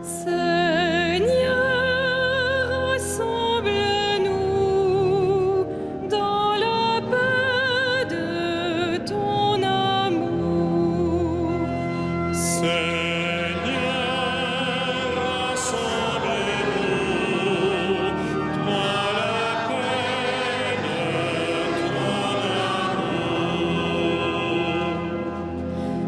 Seigneur, rassemble-nous dans la paix de ton amour. Seigneur, rassemble-nous dans la paix de ton amour.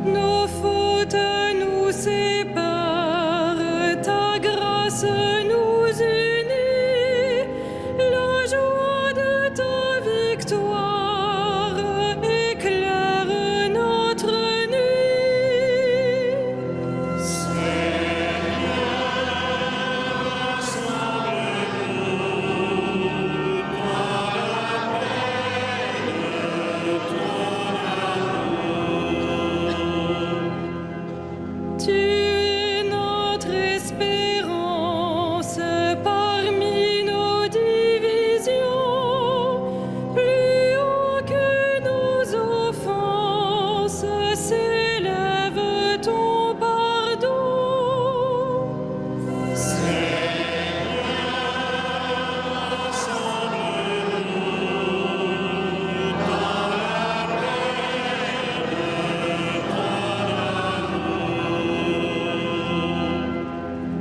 Nos fautes nous séparent, ta grâce nous unit. La joie de ta victoire éclaire notre nuit. Tu es notre espérance parmi nos divisions. Plus haut que nos offenses s'élève ton pardon.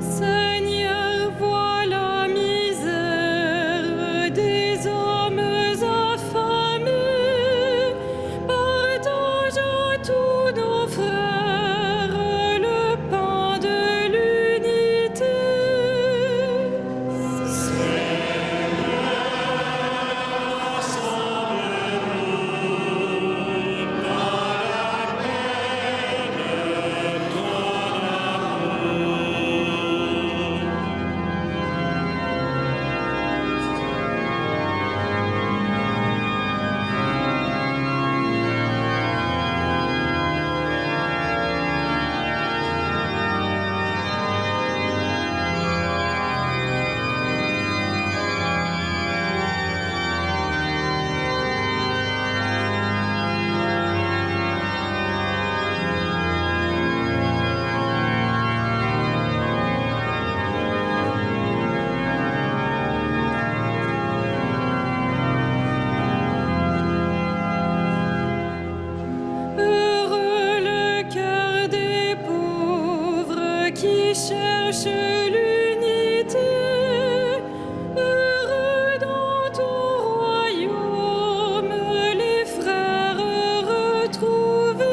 Seigneur, vois la misère des hommes affamés. Partage à tous nos frères le pain de l'unité. Heureux le cœur des pauvres qui cherchent l'unité. Heureux dans ton royaume les frères retrouvés.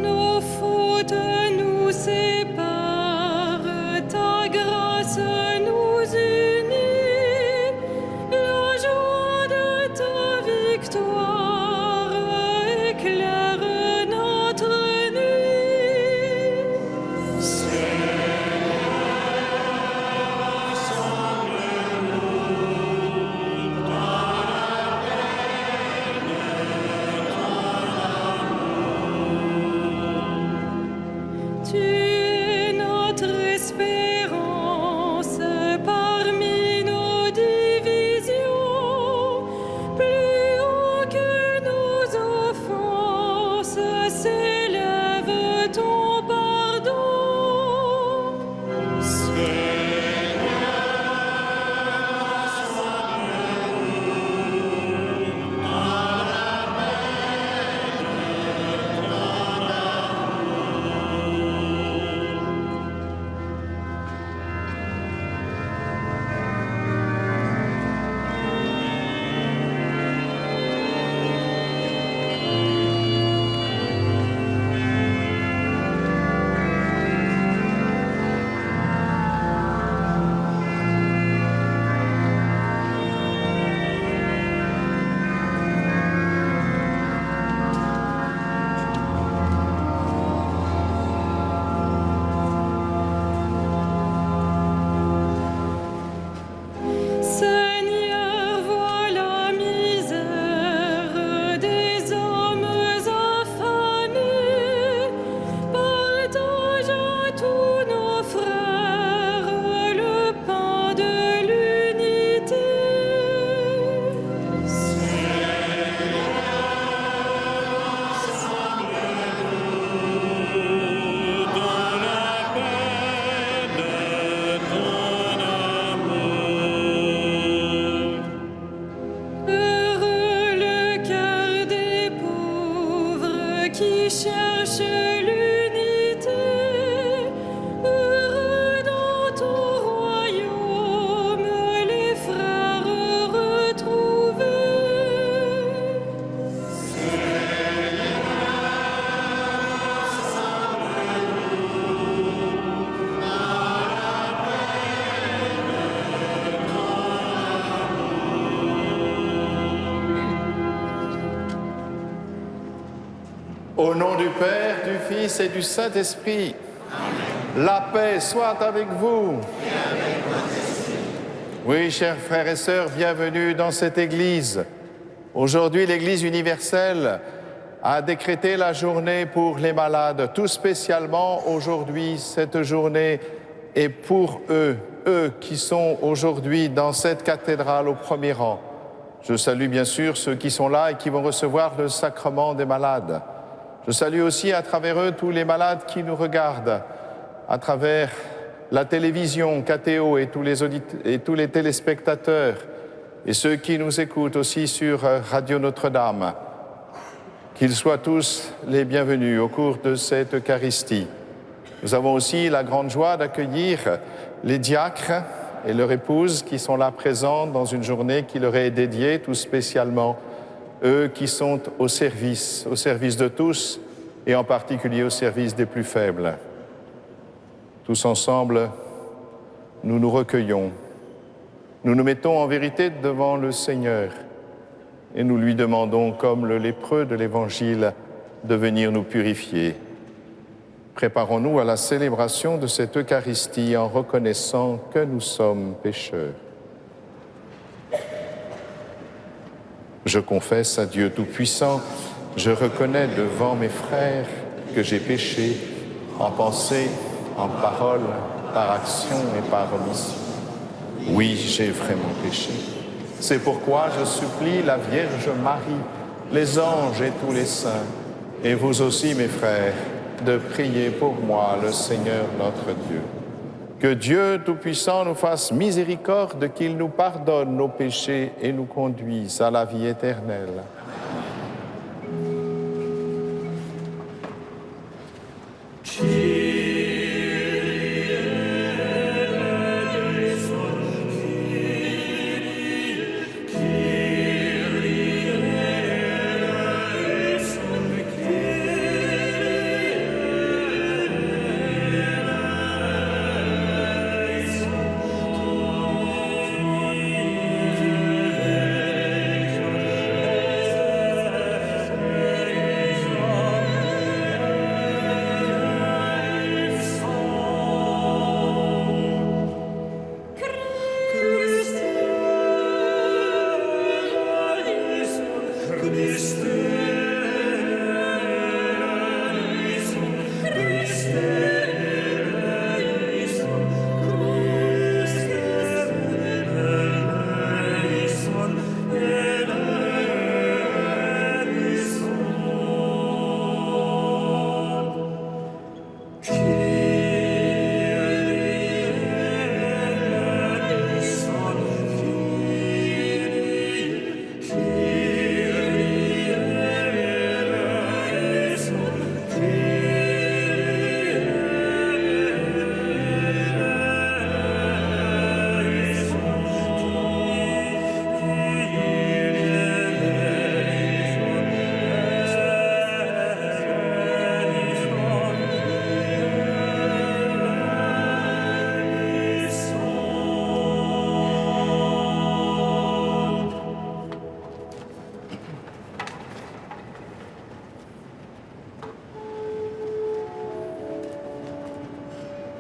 Nos fautes nous séparent, ta Au nom du Père, du Fils et du Saint-Esprit, la paix soit avec vous. Oui, chers frères et sœurs, bienvenue dans cette Église. Aujourd'hui, l'Église universelle a décrété la journée pour les malades. Tout spécialement, aujourd'hui, cette journée est pour eux qui sont aujourd'hui dans cette cathédrale au premier rang. Je salue bien sûr ceux qui sont là et qui vont recevoir le sacrement des malades. Je salue aussi à travers eux tous les malades qui nous regardent, à travers la télévision, KTO et tous les téléspectateurs, et ceux qui nous écoutent aussi sur Radio Notre-Dame. Qu'ils soient tous les bienvenus au cours de cette Eucharistie. Nous avons aussi la grande joie d'accueillir les diacres et leurs épouses qui sont là présents dans une journée qui leur est dédiée tout spécialement, eux qui sont au service de tous et en particulier au service des plus faibles. Tous ensemble, nous nous recueillons, nous nous mettons en vérité devant le Seigneur et nous lui demandons, comme le lépreux de l'Évangile, de venir nous purifier. Préparons-nous à la célébration de cette Eucharistie en reconnaissant que nous sommes pécheurs. Je confesse à Dieu Tout-Puissant, je reconnais devant mes frères que j'ai péché en pensée, en parole, par action et par omission. Oui, j'ai vraiment péché. C'est pourquoi je supplie la Vierge Marie, les anges et tous les saints, et vous aussi, mes frères, de prier pour moi, le Seigneur notre Dieu. Que Dieu Tout-Puissant nous fasse miséricorde, qu'il nous pardonne nos péchés et nous conduise à la vie éternelle.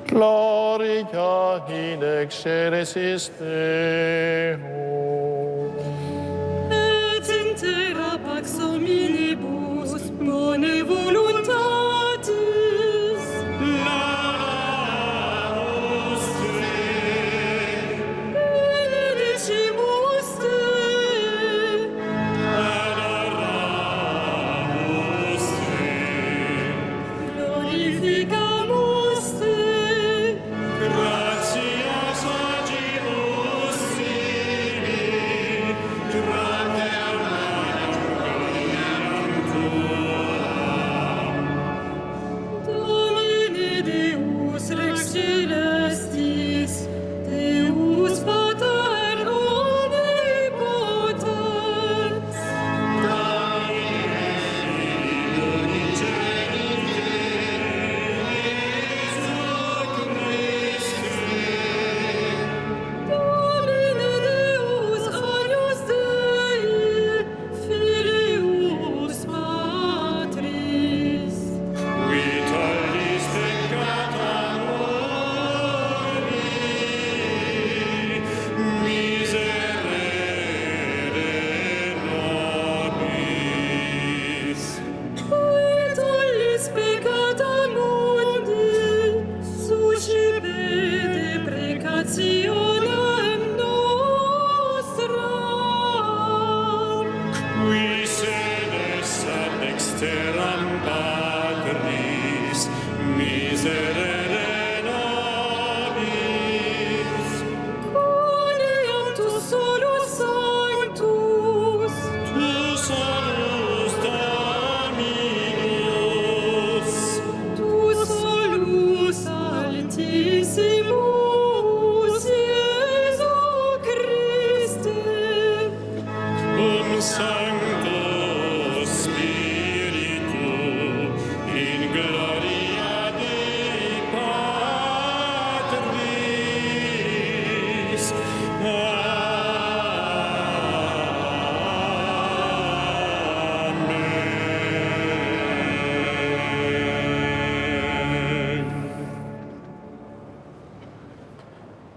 Gloria in excelsis Deo. Et in terra pax hominibus bone voluntatis. Laudamus te. Benedicimus te. Adoramus te. Glorificamus te. Gratias agibus tibi.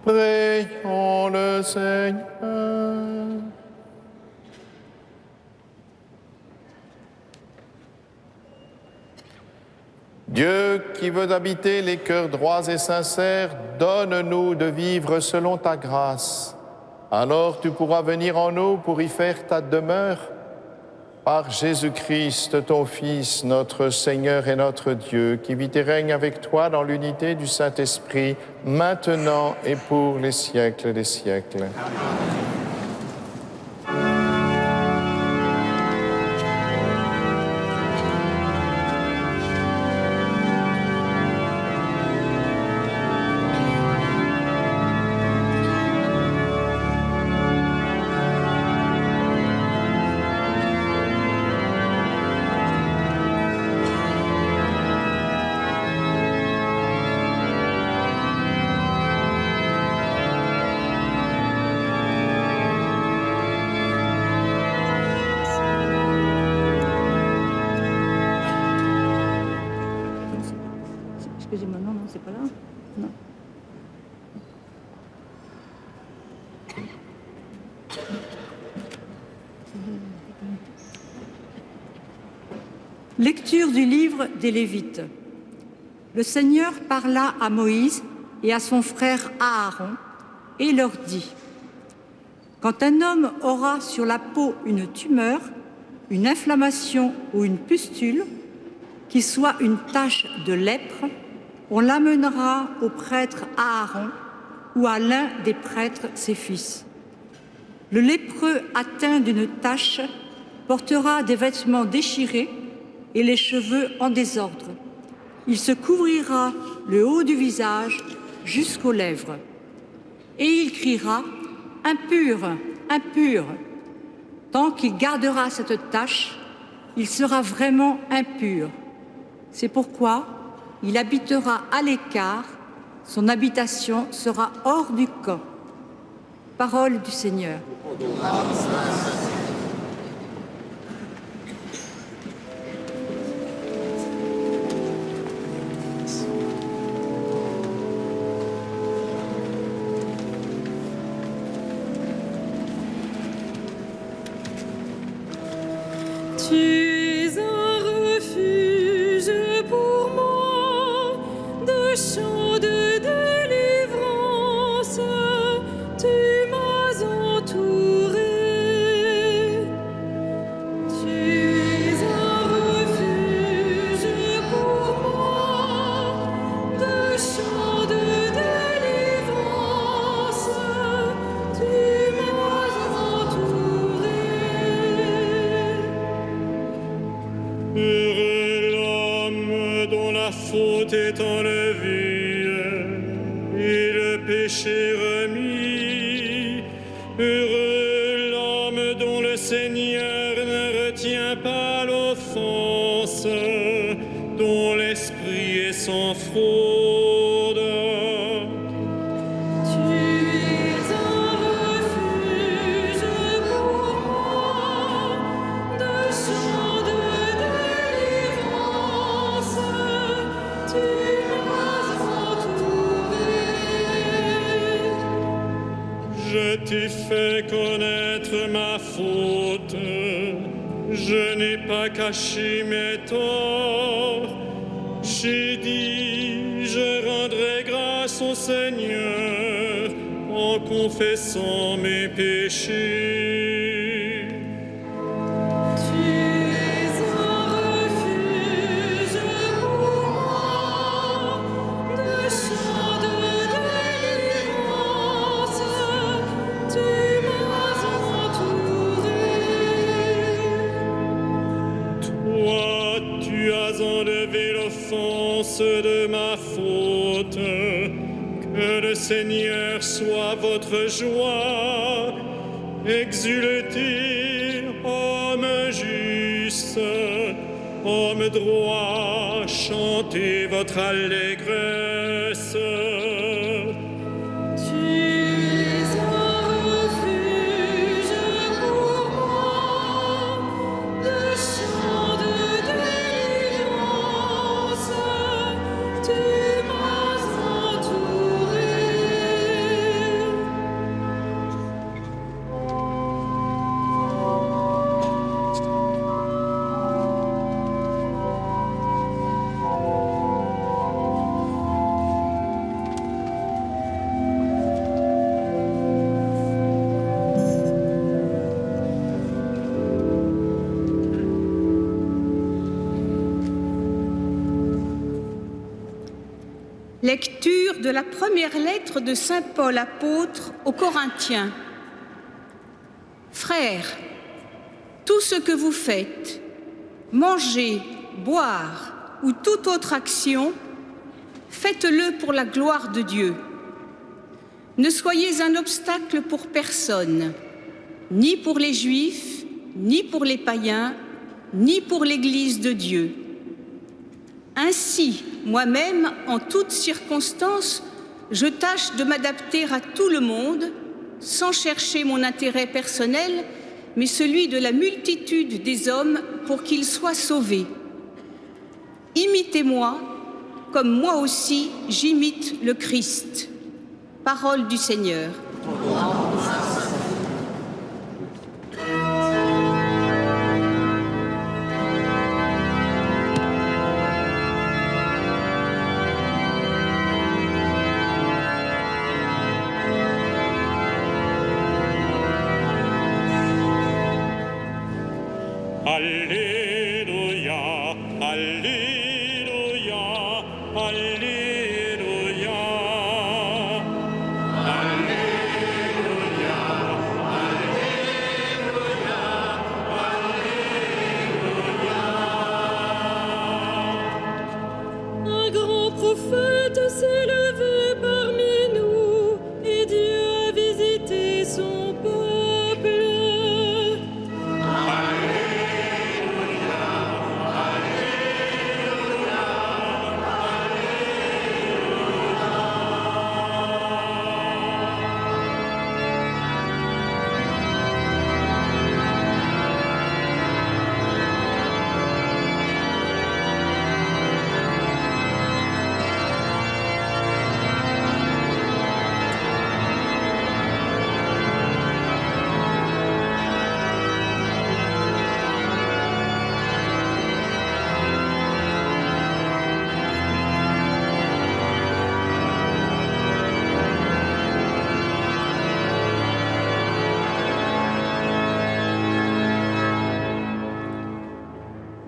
Prions le Seigneur. Dieu qui veut habiter les cœurs droits et sincères, donne-nous de vivre selon ta grâce. Alors tu pourras venir en nous pour y faire ta demeure. Par Jésus-Christ, ton Fils, notre Seigneur et notre Dieu, qui vit et règne avec toi dans l'unité du Saint-Esprit, maintenant et pour les siècles des siècles. Excusez-moi, non, c'est pas là. Non. Lecture du livre des Lévites. Le Seigneur parla à Moïse et à son frère Aaron et leur dit : quand un homme aura sur la peau une tumeur, une inflammation ou une pustule, qui soit une tache de lèpre, on l'amènera au prêtre Aaron ou à l'un des prêtres, ses fils. Le lépreux atteint d'une tache portera des vêtements déchirés et les cheveux en désordre. Il se couvrira le haut du visage jusqu'aux lèvres. Et il criera : impur, impur. Tant qu'il gardera cette tache, il sera vraiment impur. C'est pourquoi il habitera à l'écart, son habitation sera hors du camp. Parole du Seigneur. Tu es un refuge pour moi, de chants de délivrance, tu m'as entouré. Tu es un refuge pour moi, de chants de délivrance, tu m'as entouré. Heureux l'homme dont la faute est enlevée et le péché remis. Heureux l'homme dont le Seigneur ne retient pas l'offense, dont l'esprit est sans fraude. Tu es un refuge pour moi, de chants de délivrance, tu m'as entouré. Je t'ai fait connaître ma faute, je n'ai pas caché mes torts. J'ai dit, je rendrai grâce au Seigneur en confessant mes péchés. Tu es un refuge pour moi, de chants de délivrance, tu m'as entouré. Toi, tu as enlevé l'offense de ma faute. Que le Seigneur soit votre joie. Exultez, homme juste, homme droit, chantez votre allégresse. Tu es un refuge pour moi, de chants de délivrance, tu m'as entouré. Lecture de la première lettre de saint Paul apôtre aux Corinthiens. Frères, tout ce que vous faites, manger, boire ou toute autre action, faites-le pour la gloire de Dieu. Ne soyez un obstacle pour personne, ni pour les Juifs, ni pour les païens, ni pour l'Église de Dieu. Ainsi, moi-même, en toutes circonstances, je tâche de m'adapter à tout le monde, sans chercher mon intérêt personnel, mais celui de la multitude des hommes pour qu'ils soient sauvés. Imitez-moi, comme moi aussi j'imite le Christ. Parole du Seigneur. Alléluia, Alléluia, Alléluia. Alléluia, Alléluia, Alléluia. Un grand prophète s'est levé parmi nous, et Dieu a visité son peuple.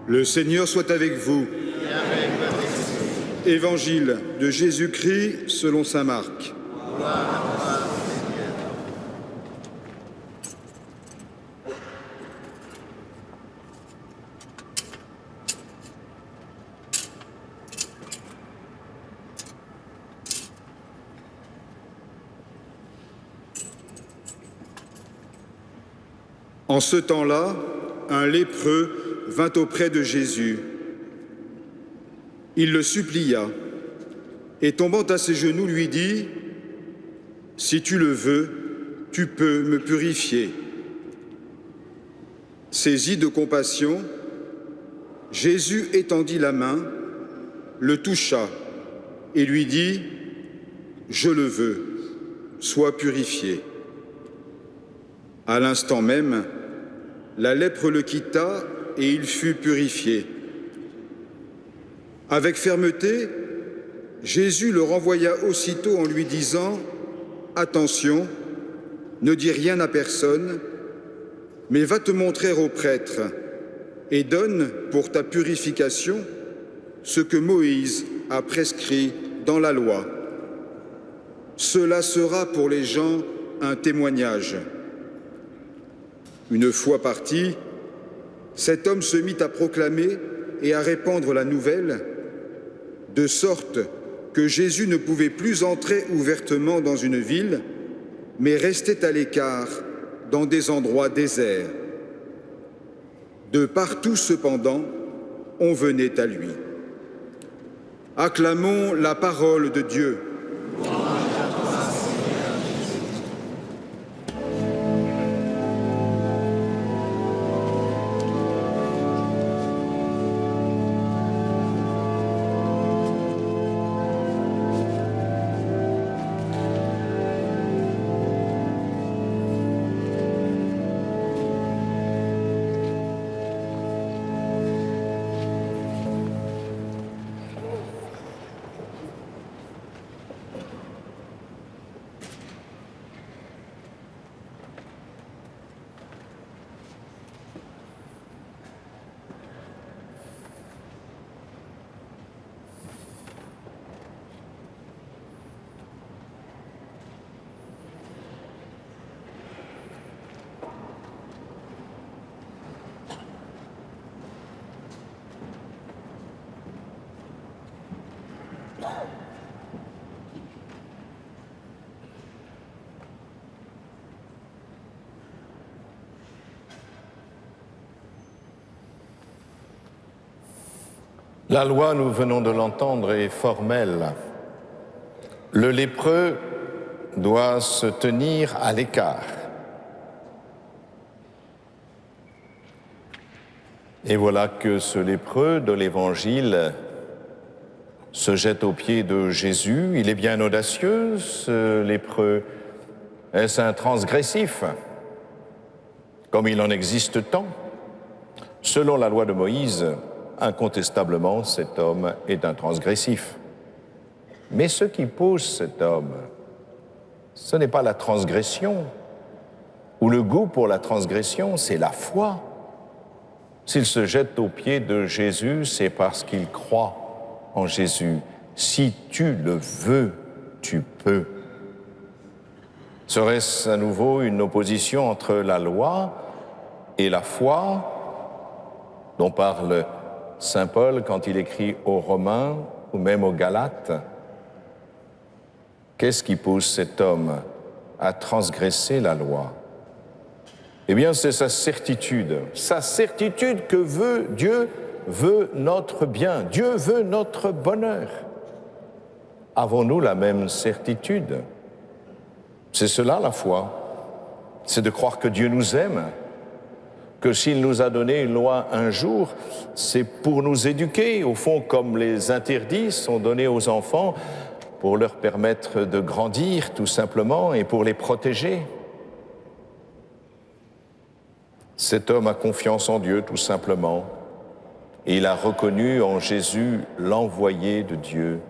Le Seigneur soit avec vous. Évangile de Jésus-Christ selon saint Marc. En ce temps-là, un lépreux vint auprès de Jésus. Il le supplia et, tombant à ses genoux, lui dit : « Si tu le veux, tu peux me purifier. » Saisi de compassion, Jésus étendit la main, le toucha et lui dit : « Je le veux, sois purifié. » À l'instant même, la lèpre le quitta et il fut purifié. Avec fermeté, Jésus le renvoya aussitôt en lui disant : « Attention, ne dis rien à personne, mais va te montrer au prêtre et donne pour ta purification ce que Moïse a prescrit dans la loi. Cela sera pour les gens un témoignage. » Une fois parti, cet homme se mit à proclamer et à répandre la nouvelle, de sorte que Jésus ne pouvait plus entrer ouvertement dans une ville, mais restait à l'écart dans des endroits déserts. De partout, cependant, on venait à lui. Acclamons la parole de Dieu. La loi, nous venons de l'entendre, est formelle. Le lépreux doit se tenir à l'écart. Et voilà que ce lépreux de l'Évangile se jette aux pieds de Jésus. Il est bien audacieux, ce lépreux. Est-ce un transgressif? Comme il en existe tant. Selon la loi de Moïse, incontestablement, cet homme est un transgressif. Mais ce qui pousse cet homme, ce n'est pas la transgression ou le goût pour la transgression, c'est la foi. S'il se jette aux pieds de Jésus, c'est parce qu'il croit en Jésus. Si tu le veux, tu peux. Serait-ce à nouveau une opposition entre la loi et la foi dont parle saint Paul quand il écrit aux Romains ou même aux Galates? Qu'est-ce qui pousse cet homme à transgresser la loi? Eh bien, c'est sa certitude que veut Dieu, veut notre bien, Dieu veut notre bonheur. Avons-nous la même certitude? C'est cela la foi, c'est de croire que Dieu nous aime, que s'il nous a donné une loi un jour, c'est pour nous éduquer, au fond comme les interdits sont donnés aux enfants pour leur permettre de grandir tout simplement et pour les protéger. Cet homme a confiance en Dieu tout simplement et il a reconnu en Jésus l'envoyé de Dieu.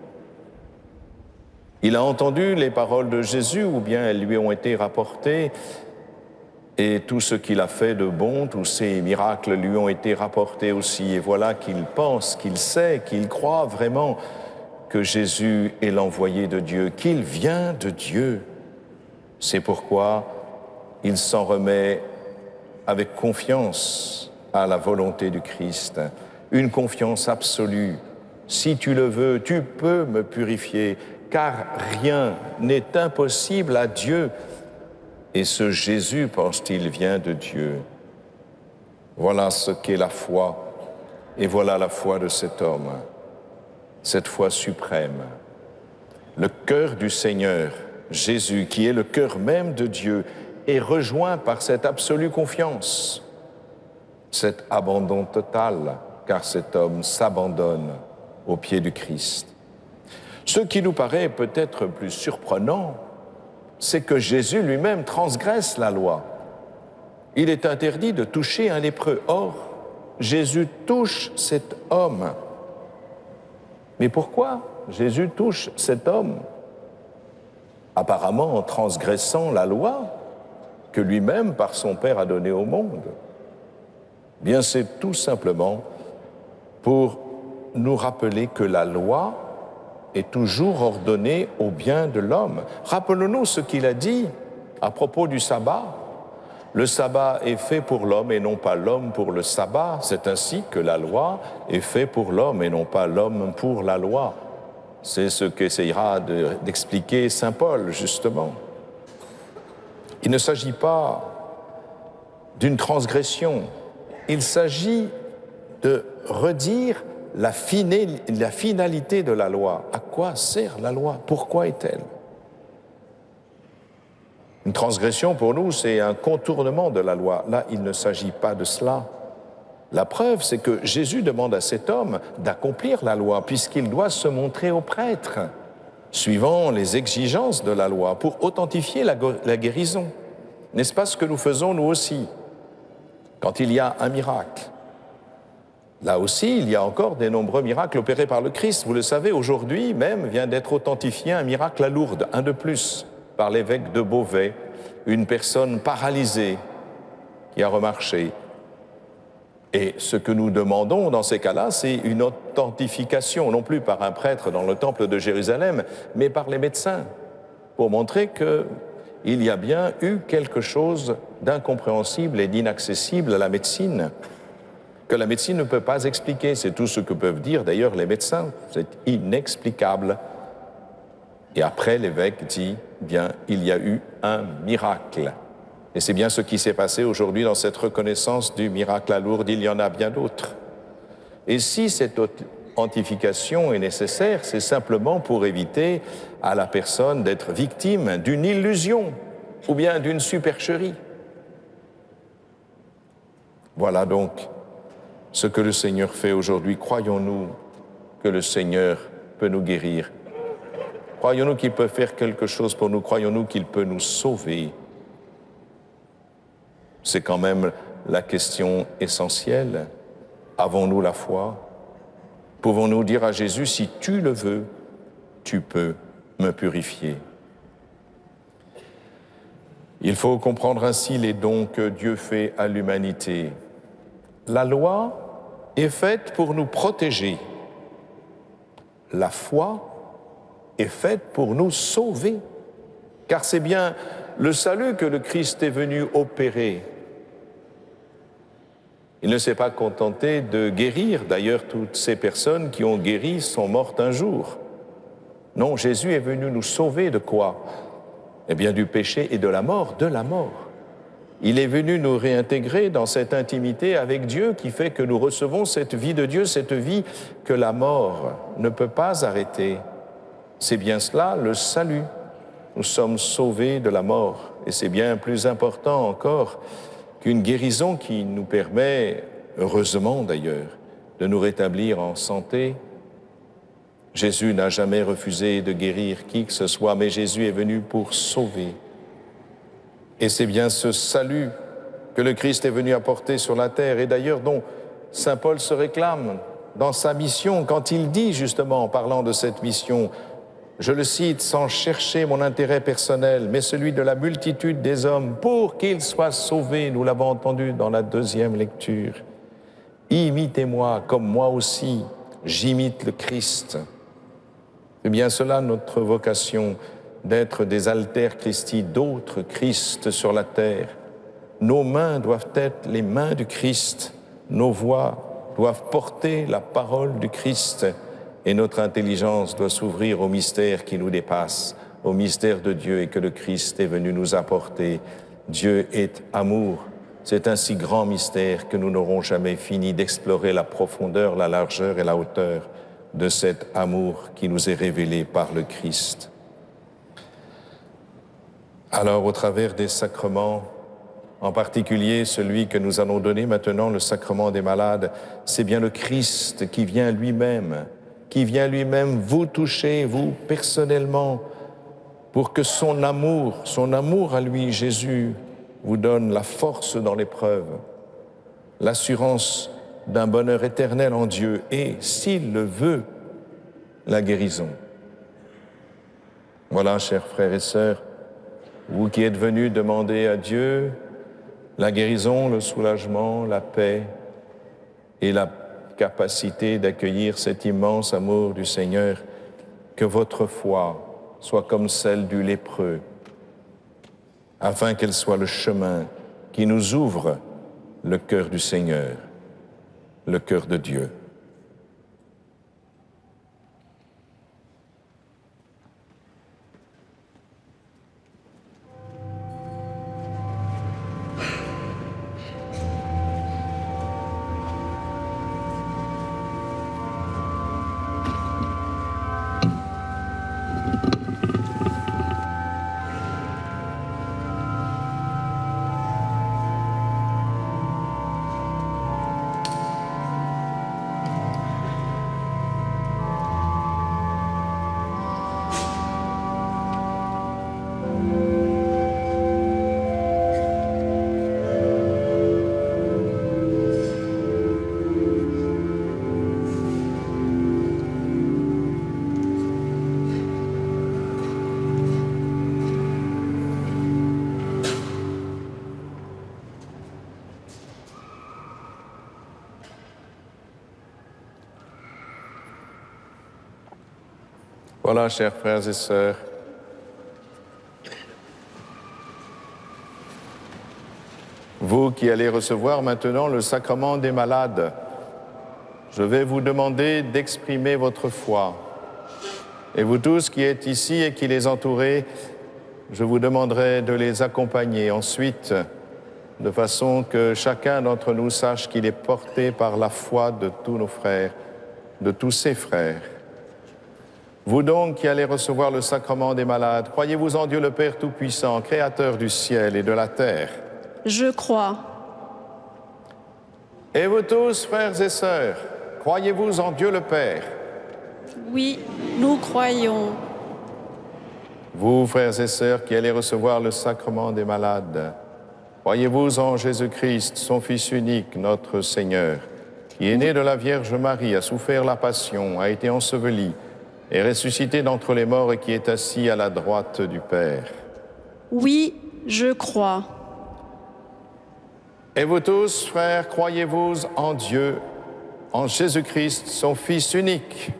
Il a entendu les paroles de Jésus ou bien elles lui ont été rapportées et tout ce qu'il a fait de bon, tous ces miracles lui ont été rapportés aussi. Et voilà qu'il pense, qu'il sait, qu'il croit vraiment que Jésus est l'envoyé de Dieu, qu'il vient de Dieu. C'est pourquoi il s'en remet avec confiance à la volonté du Christ, une confiance absolue. Si tu le veux, tu peux me purifier, car rien n'est impossible à Dieu. Et ce Jésus, pense-t-il, vient de Dieu. Voilà ce qu'est la foi, et voilà la foi de cet homme, cette foi suprême. Le cœur du Seigneur, Jésus, qui est le cœur même de Dieu, est rejoint par cette absolue confiance, cet abandon total, car cet homme s'abandonne aux pieds du Christ. Ce qui nous paraît peut-être plus surprenant, c'est que Jésus lui-même transgresse la loi. Il est interdit de toucher un lépreux. Or, Jésus touche cet homme. Mais pourquoi Jésus touche cet homme? Apparemment en transgressant la loi que lui-même, par son Père, a donnée au monde. Bien, c'est tout simplement pour nous rappeler que la loi est toujours ordonnée au bien de l'homme. Rappelons-nous ce qu'il a dit à propos du sabbat. Le sabbat est fait pour l'homme et non pas l'homme pour le sabbat. C'est ainsi que la loi est faite pour l'homme et non pas l'homme pour la loi. C'est ce qu'essayera d'expliquer saint Paul, justement. Il ne s'agit pas d'une transgression, il s'agit de redire la finalité de la loi. À quoi sert la loi? Pourquoi est-elle? Une transgression, pour nous, c'est un contournement de la loi. Là, il ne s'agit pas de cela. La preuve, c'est que Jésus demande à cet homme d'accomplir la loi, puisqu'il doit se montrer au prêtre, suivant les exigences de la loi, pour authentifier la guérison. N'est-ce pas ce que nous faisons, nous aussi, quand il y a un miracle? Là aussi, il y a encore des nombreux miracles opérés par le Christ. Vous le savez, aujourd'hui même vient d'être authentifié un miracle à Lourdes, un de plus, par l'évêque de Beauvais, une personne paralysée qui a remarché. Et ce que nous demandons dans ces cas-là, c'est une authentification, non plus par un prêtre dans le temple de Jérusalem, mais par les médecins, pour montrer qu'il y a bien eu quelque chose d'incompréhensible et d'inaccessible à la médecine, que la médecine ne peut pas expliquer. C'est tout ce que peuvent dire d'ailleurs les médecins. C'est inexplicable. Et après, l'évêque dit, bien, il y a eu un miracle. Et c'est bien ce qui s'est passé aujourd'hui dans cette reconnaissance du miracle à Lourdes. Il y en a bien d'autres. Et si cette antification est nécessaire, c'est simplement pour éviter à la personne d'être victime d'une illusion ou bien d'une supercherie. Voilà donc ce que le Seigneur fait aujourd'hui. Croyons-nous que le Seigneur peut nous guérir? Croyons-nous qu'il peut faire quelque chose pour nous? Croyons-nous qu'il peut nous sauver? C'est quand même la question essentielle. Avons-nous la foi? Pouvons-nous dire à Jésus, si tu le veux, tu peux me purifier? Il faut comprendre ainsi les dons que Dieu fait à l'humanité. La loi est faite pour nous protéger. La foi est faite pour nous sauver, car c'est bien le salut que le Christ est venu opérer. Il ne s'est pas contenté de guérir. D'ailleurs, toutes ces personnes qui ont guéri sont mortes un jour. Non, Jésus est venu nous sauver de quoi? Eh bien, du péché et de la mort, Il est venu nous réintégrer dans cette intimité avec Dieu qui fait que nous recevons cette vie de Dieu, cette vie que la mort ne peut pas arrêter. C'est bien cela, le salut. Nous sommes sauvés de la mort. Et c'est bien plus important encore qu'une guérison qui nous permet, heureusement d'ailleurs, de nous rétablir en santé. Jésus n'a jamais refusé de guérir qui que ce soit, mais Jésus est venu pour sauver. Et c'est bien ce salut que le Christ est venu apporter sur la terre, et d'ailleurs dont saint Paul se réclame dans sa mission, quand il dit justement, en parlant de cette mission, je le cite, sans chercher mon intérêt personnel, mais celui de la multitude des hommes, pour qu'ils soient sauvés, nous l'avons entendu dans la deuxième lecture. Imitez-moi comme moi aussi, j'imite le Christ. C'est bien cela notre vocation, d'être des alters Christi, d'autres Christ sur la terre. Nos mains doivent être les mains du Christ, nos voix doivent porter la parole du Christ, et notre intelligence doit s'ouvrir au mystère qui nous dépasse, au mystère de Dieu et que le Christ est venu nous apporter. Dieu est amour. C'est un si grand mystère que nous n'aurons jamais fini d'explorer la profondeur, la largeur et la hauteur de cet amour qui nous est révélé par le Christ. Alors, au travers des sacrements, en particulier celui que nous allons donner maintenant, le sacrement des malades, c'est bien le Christ qui vient lui-même vous toucher, vous personnellement, pour que son amour à lui, Jésus, vous donne la force dans l'épreuve, l'assurance d'un bonheur éternel en Dieu et, s'il le veut, la guérison. Voilà, chers frères et sœurs, vous qui êtes venus demander à Dieu la guérison, le soulagement, la paix et la capacité d'accueillir cet immense amour du Seigneur, que votre foi soit comme celle du lépreux, afin qu'elle soit le chemin qui nous ouvre le cœur du Seigneur, le cœur de Dieu. Voilà, chers frères et sœurs, vous qui allez recevoir maintenant le sacrement des malades, je vais vous demander d'exprimer votre foi. Et vous tous qui êtes ici et qui les entourez, je vous demanderai de les accompagner ensuite, de façon que chacun d'entre nous sache qu'il est porté par la foi de tous nos frères. de tous ses frères. Vous donc qui allez recevoir le sacrement des malades, croyez-vous en Dieu le Père Tout-Puissant, Créateur du ciel et de la terre? Je crois. Et vous tous, frères et sœurs, croyez-vous en Dieu le Père? Oui, nous croyons. Vous, frères et sœurs, qui allez recevoir le sacrement des malades, croyez-vous en Jésus-Christ, son Fils unique, notre Seigneur, qui est né de la Vierge Marie, a souffert la passion, a été enseveli, est ressuscité d'entre les morts et qui est assis à la droite du Père? Oui, je crois. Et vous tous, frères, croyez-vous en Dieu, en Jésus-Christ, son Fils unique?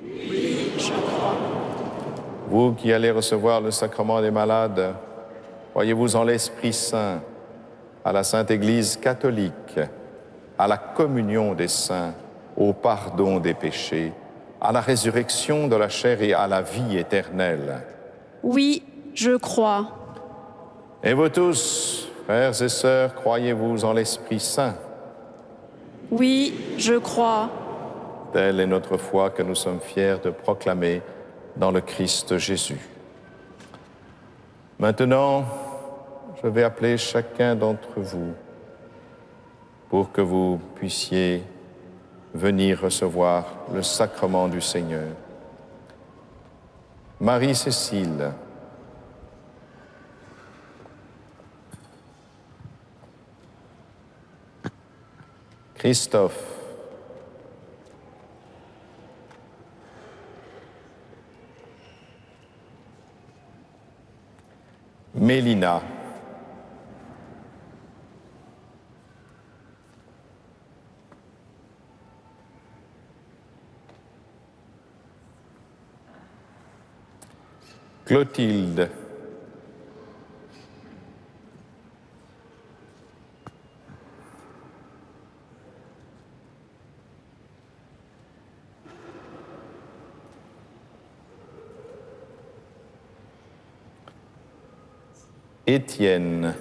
Oui, je crois. Vous qui allez recevoir le sacrement des malades, croyez-vous en l'Esprit Saint, à la Sainte Église catholique, à la communion des saints, au pardon des péchés, à la résurrection de la chair et à la vie éternelle? Oui, je crois. Et vous tous, frères et sœurs, croyez-vous en l'Esprit Saint? Oui, je crois. Telle est notre foi que nous sommes fiers de proclamer dans le Christ Jésus. Maintenant, je vais appeler chacun d'entre vous pour que vous puissiez venir recevoir le sacrement du Seigneur. Marie-Cécile, Christophe, Mélina, Clotilde, Étienne,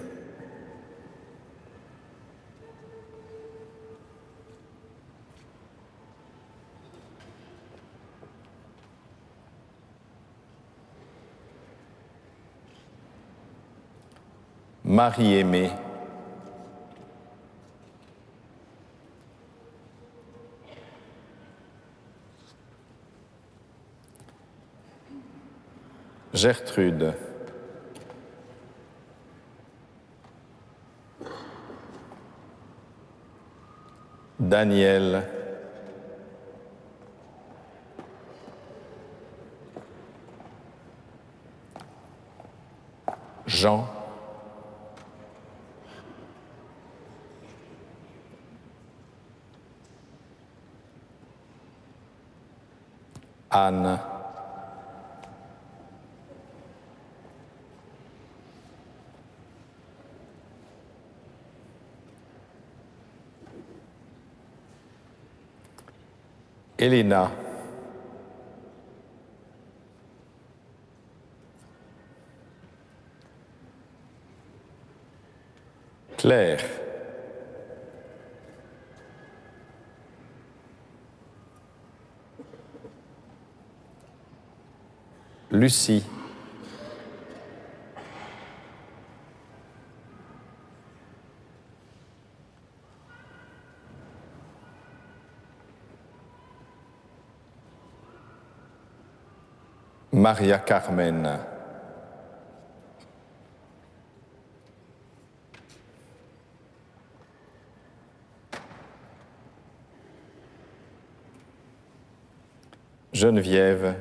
Marie-Aimée, Gertrude, Daniel, Jean, Anne, Elena, Claire, Lucie, Maria Carmen, Geneviève,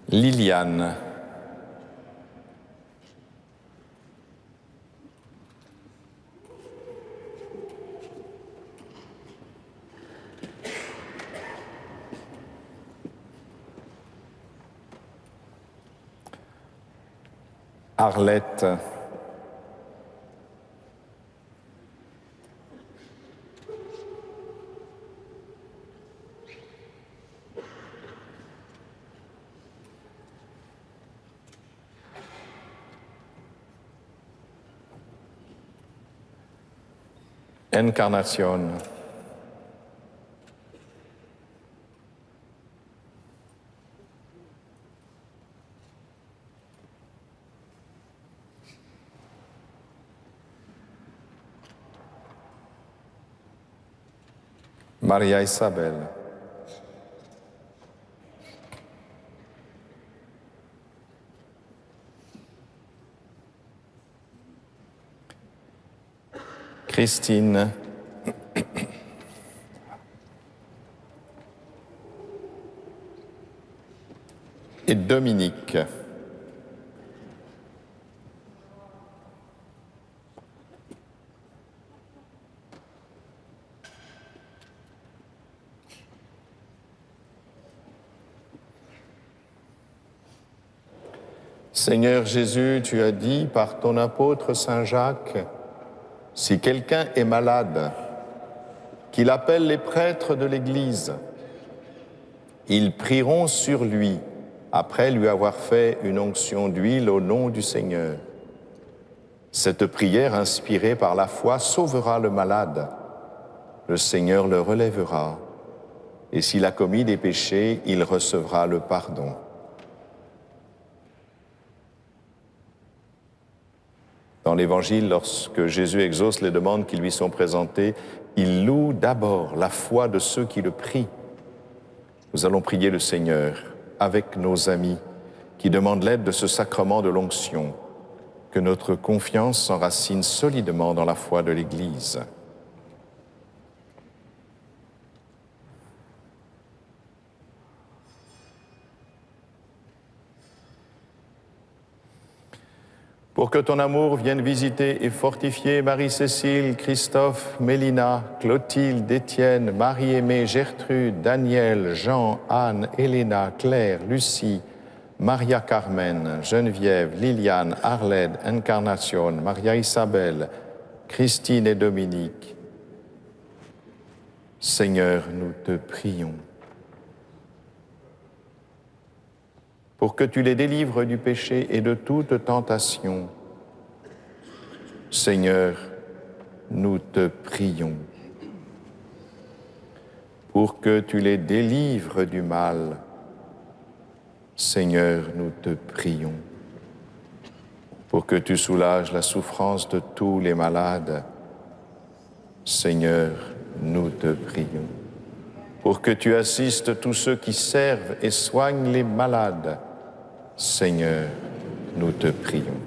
Liliane, Arlette, Encarnación. María Isabel. Christine. Et Dominique. Seigneur Jésus, tu as dit par ton apôtre Saint Jacques, si quelqu'un est malade, qu'il appelle les prêtres de l'Église. Ils prieront sur lui, après lui avoir fait une onction d'huile au nom du Seigneur. Cette prière inspirée par la foi sauvera le malade. Le Seigneur le relèvera. Et s'il a commis des péchés, il recevra le pardon. Dans l'Évangile, lorsque Jésus exauce les demandes qui lui sont présentées, il loue d'abord la foi de ceux qui le prient. Nous allons prier le Seigneur avec nos amis qui demandent l'aide de ce sacrement de l'onction, que notre confiance s'enracine solidement dans la foi de l'Église. Pour que ton amour vienne visiter et fortifier Marie-Cécile, Christophe, Mélina, Clotilde, Étienne, Marie-Aimée, Gertrude, Daniel, Jean, Anne, Héléna, Claire, Lucie, Maria Carmen, Geneviève, Liliane, Arlède, Encarnación, Maria Isabel, Christine et Dominique. Seigneur, nous te prions. Pour que tu les délivres du péché et de toute tentation. Seigneur, nous te prions. Pour que tu les délivres du mal. Seigneur, nous te prions. Pour que tu soulages la souffrance de tous les malades. Seigneur, nous te prions. Pour que tu assistes tous ceux qui servent et soignent les malades. Seigneur, nous te prions.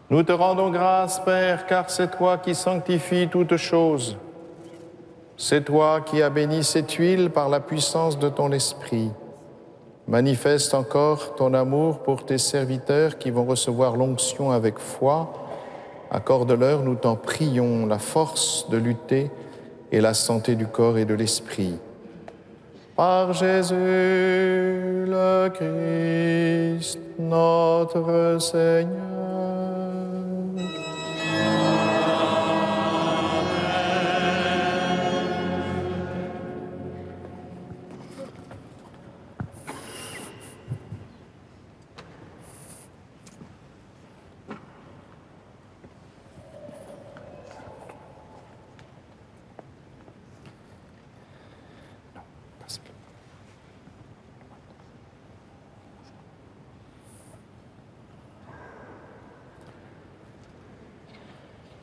Nous te rendons grâce, Père, car c'est toi qui sanctifies toutes choses. C'est toi qui as béni cette huile par la puissance de ton esprit. Manifeste encore ton amour pour tes serviteurs qui vont recevoir l'onction avec foi. Accorde-leur, nous t'en prions, la force de lutter et la santé du corps et de l'esprit. Par Jésus le Christ, notre Seigneur.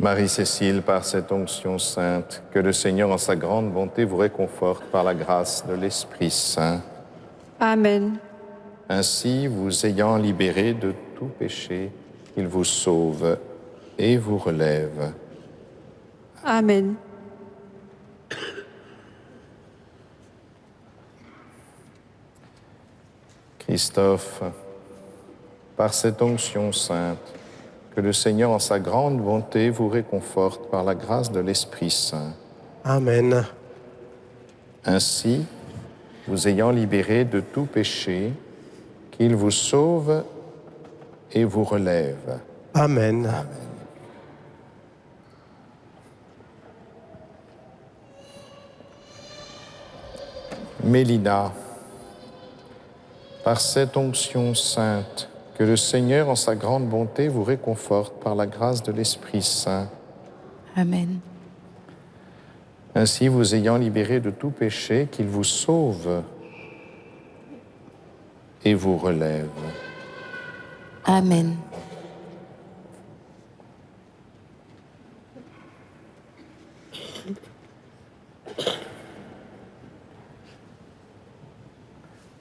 Marie-Cécile, par cette onction sainte, que le Seigneur en sa grande bonté vous réconforte par la grâce de l'Esprit Saint. Amen. Ainsi, vous ayant libéré de tout péché, il vous sauve et vous relève. Amen. Christophe, par cette onction sainte, que le Seigneur en sa grande bonté vous réconforte par la grâce de l'Esprit Saint. Amen. Ainsi, vous ayant libéré de tout péché, qu'il vous sauve et vous relève. Amen. Amen. Mélina, par cette onction sainte, que le Seigneur, en sa grande bonté, vous réconforte par la grâce de l'Esprit Saint. Amen. Ainsi, vous ayant libéré de tout péché, qu'il vous sauve et vous relève. Amen.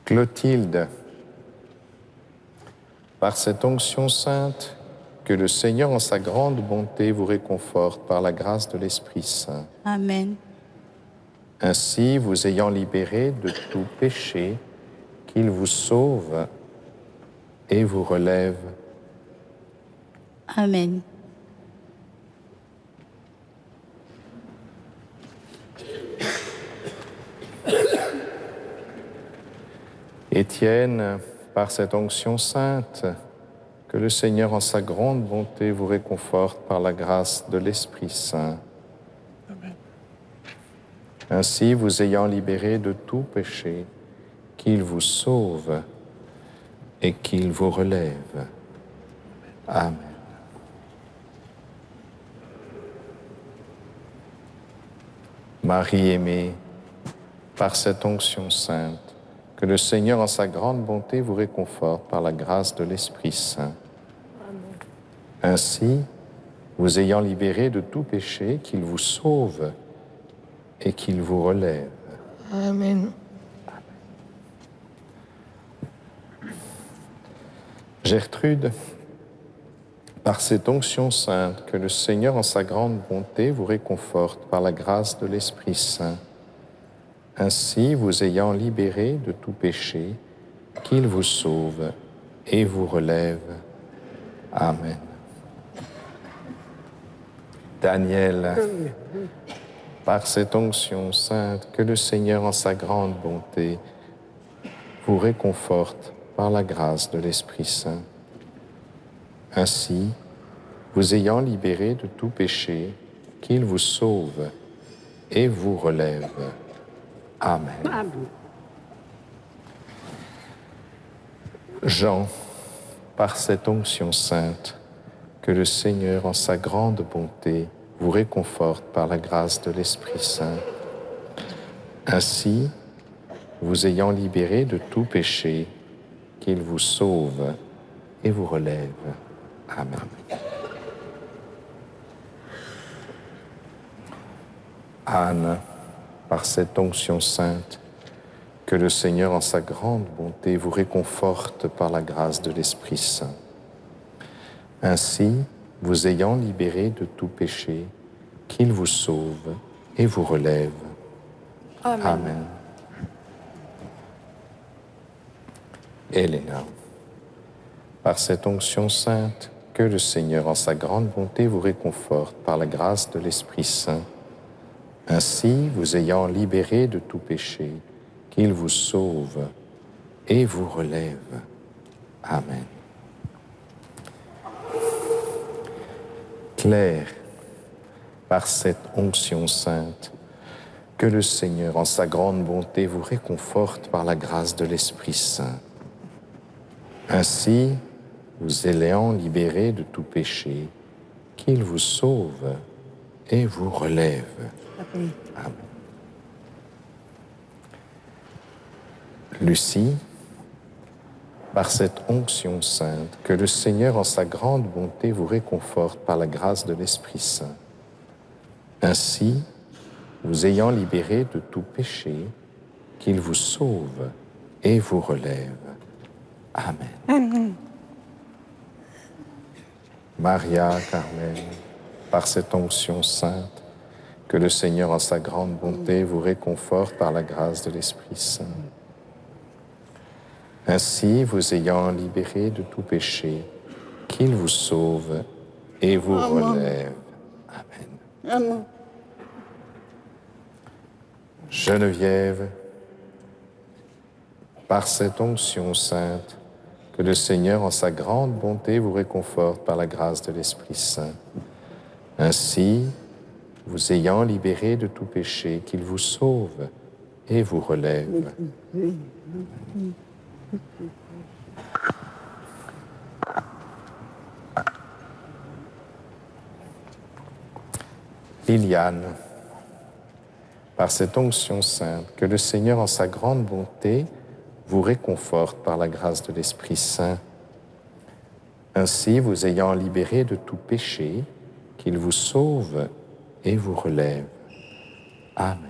Clotilde, par cette onction sainte, que le Seigneur en sa grande bonté vous réconforte par la grâce de l'Esprit Saint. Amen. Ainsi, vous ayant libéré de tout péché, qu'il vous sauve et vous relève. Amen. Étienne, par cette onction sainte, que le Seigneur en sa grande bonté vous réconforte par la grâce de l'Esprit Saint. Amen. Ainsi, vous ayant libéré de tout péché, qu'il vous sauve et qu'il vous relève. Amen. Marie aimée, par cette onction sainte, que le Seigneur en sa grande bonté vous réconforte par la grâce de l'Esprit Saint. Amen. Ainsi, vous ayant libéré de tout péché, qu'il vous sauve et qu'il vous relève. Amen. Gertrude, par cette onction sainte, que le Seigneur en sa grande bonté vous réconforte par la grâce de l'Esprit Saint. Ainsi, vous ayant libéré de tout péché, qu'il vous sauve et vous relève. Amen. Daniel, par cette onction sainte, que le Seigneur en sa grande bonté vous réconforte par la grâce de l'Esprit Saint. Ainsi, vous ayant libéré de tout péché, qu'il vous sauve et vous relève. Amen. Amen. Jean, par cette onction sainte, que le Seigneur en sa grande bonté vous réconforte par la grâce de l'Esprit Saint. Ainsi, vous ayant libéré de tout péché, qu'il vous sauve et vous relève. Amen. Anne, par cette onction sainte, que le Seigneur en sa grande bonté vous réconforte par la grâce de l'Esprit Saint. Ainsi, vous ayant libéré de tout péché, qu'il vous sauve et vous relève. Amen. Elena, par cette onction sainte, que le Seigneur, en sa grande bonté, vous réconforte par la grâce de l'Esprit Saint. Ainsi, vous ayant libéré de tout péché, qu'il vous sauve et vous relève. Amen. Claire, par cette onction sainte, que le Seigneur, en sa grande bonté, vous réconforte par la grâce de l'Esprit Saint. Ainsi, vous ayant libéré de tout péché, qu'il vous sauve et vous relève. Amen. Lucie, par cette onction sainte, que le Seigneur, en sa grande bonté, vous réconforte par la grâce de l'Esprit Saint. Ainsi, vous ayant libéré de tout péché, qu'il vous sauve et vous relève. Amen. Amen. Maria Carmen, par cette onction sainte, que le Seigneur, en sa grande bonté, vous réconforte par la grâce de l'Esprit Saint. Ainsi, vous ayant libéré de tout péché, qu'il vous sauve et vous relève. Amen. Geneviève, par cette onction sainte, que le Seigneur, en sa grande bonté, vous réconforte par la grâce de l'Esprit Saint. Ainsi, vous ayant libéré de tout péché, qu'il vous sauve et vous relève. Liliane, par cette onction sainte, que le Seigneur, en sa grande bonté, vous réconforte par la grâce de l'Esprit Saint. Ainsi, vous ayant libéré de tout péché, qu'il vous sauve et vous relève. Amen.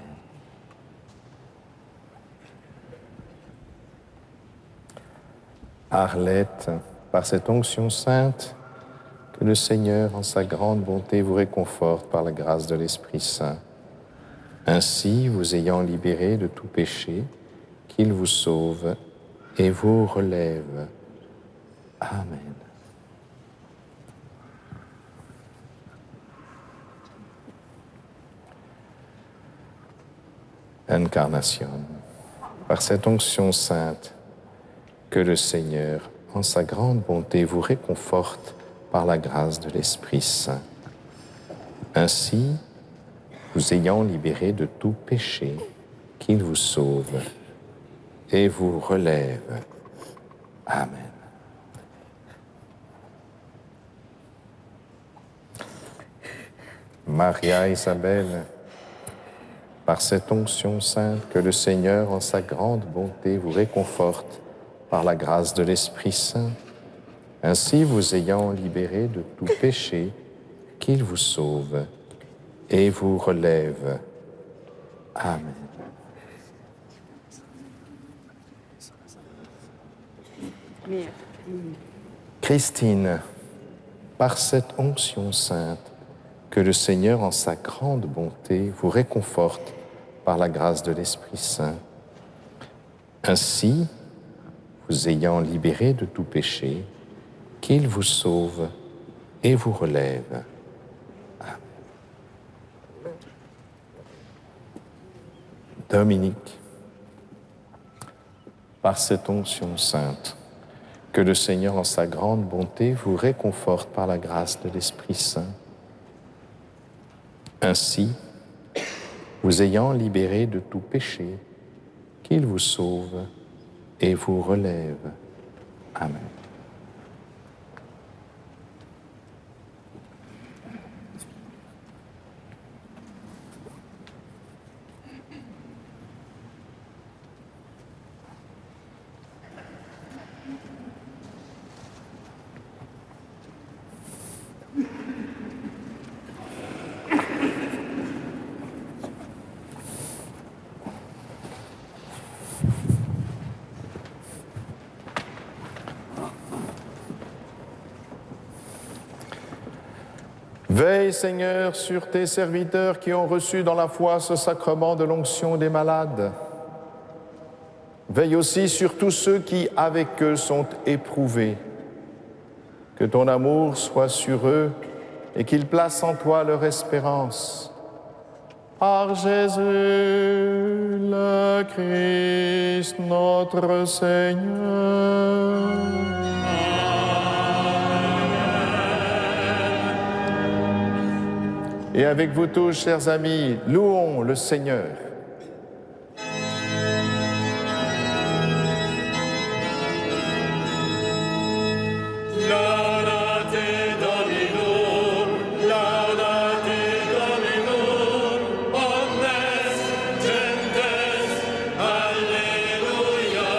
Arlette, par cette onction sainte, que le Seigneur, en sa grande bonté, vous réconforte par la grâce de l'Esprit Saint. Ainsi, vous ayant libéré de tout péché, qu'il vous sauve et vous relève. Amen. Incarnation, par cette onction sainte, que le Seigneur, en sa grande bonté, vous réconforte par la grâce de l'Esprit Saint. Ainsi, vous ayant libéré de tout péché, qu'il vous sauve et vous relève. Amen. Maria Isabelle, par cette onction sainte, que le Seigneur, en sa grande bonté, vous réconforte par la grâce de l'Esprit Saint. Ainsi, vous ayant libéré de tout péché, qu'il vous sauve et vous relève. Amen. Christine, par cette onction sainte, que le Seigneur, en sa grande bonté, vous réconforte par la grâce de l'Esprit Saint. Ainsi, vous ayant libéré de tout péché, qu'il vous sauve et vous relève. Amen. Dominique, par cette onction sainte, que le Seigneur, en sa grande bonté, vous réconforte par la grâce de l'Esprit Saint. Ainsi, vous ayant libéré de tout péché, qu'il vous sauve et vous relève. Amen. Veille, Seigneur, sur tes serviteurs qui ont reçu dans la foi ce sacrement de l'onction des malades. Veille aussi sur tous ceux qui, avec eux, sont éprouvés. Que ton amour soit sur eux et qu'ils placent en toi leur espérance. Par Jésus, le Christ, notre Seigneur. Et avec vous tous, chers amis, louons le Seigneur. Laudate Dominum, laudate Dominum, omnes gentes, alleluia.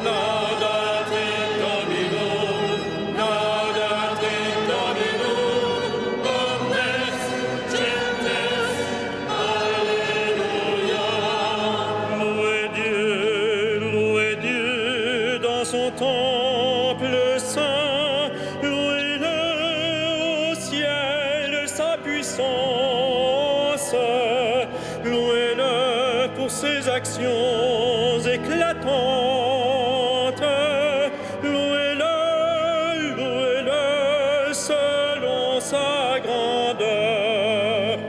Laudate Dominum, laudate Dominum, omnes gentes, alleluia. Louez Dieu dans son temple saint, louez-le au ciel sa puissance, louez-le pour ses actions éclatantes, louez-le, louez-le selon sa grandeur.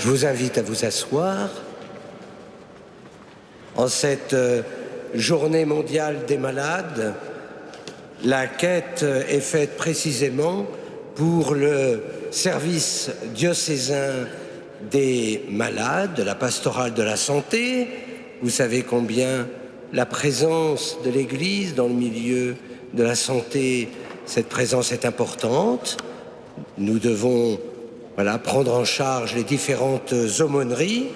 Je vous invite à vous asseoir. En cette journée mondiale des malades, la quête est faite précisément pour le service diocésain des malades, de la pastorale de la santé. Vous savez combien la présence de l'Église dans le milieu de la santé, cette présence est importante. Nous devons prendre en charge les différentes aumôneries.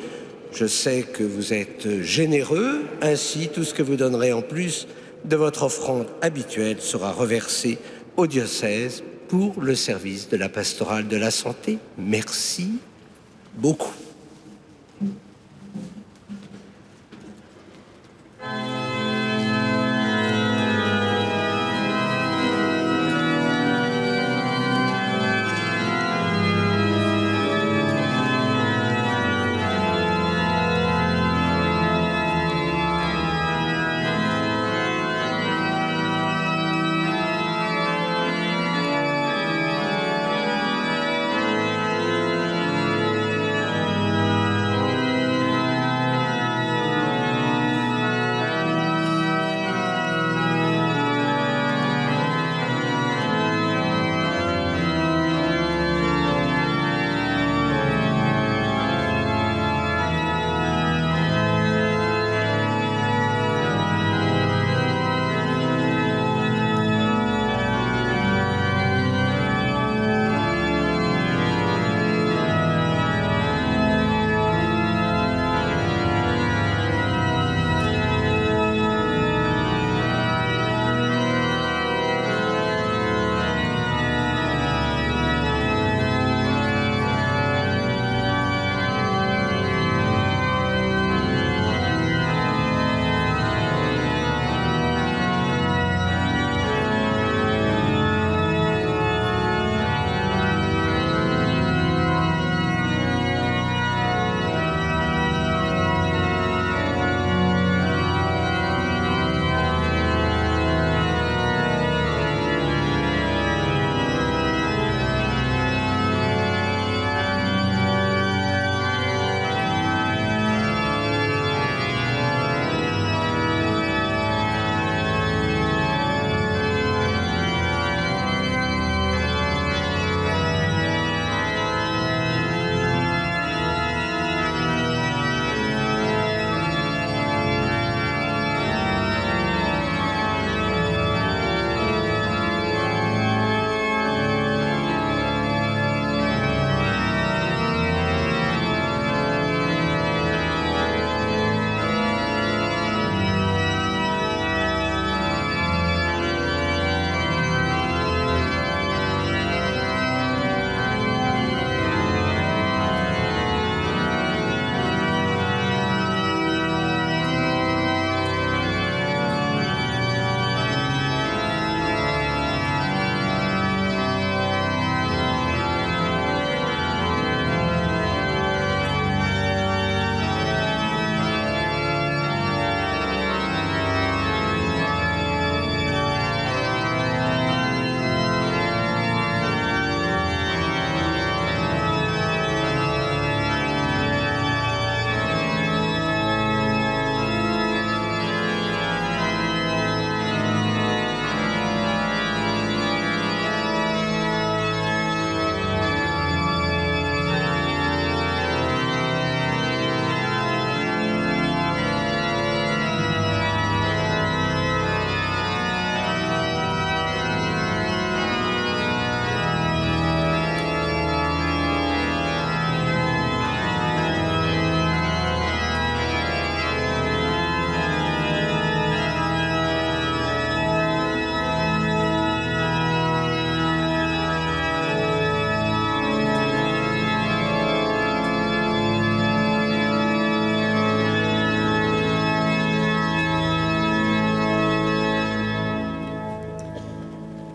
Je sais que vous êtes généreux, ainsi tout ce que vous donnerez en plus de votre offrande habituelle sera reversé au diocèse pour le service de la pastorale de la santé. Merci beaucoup.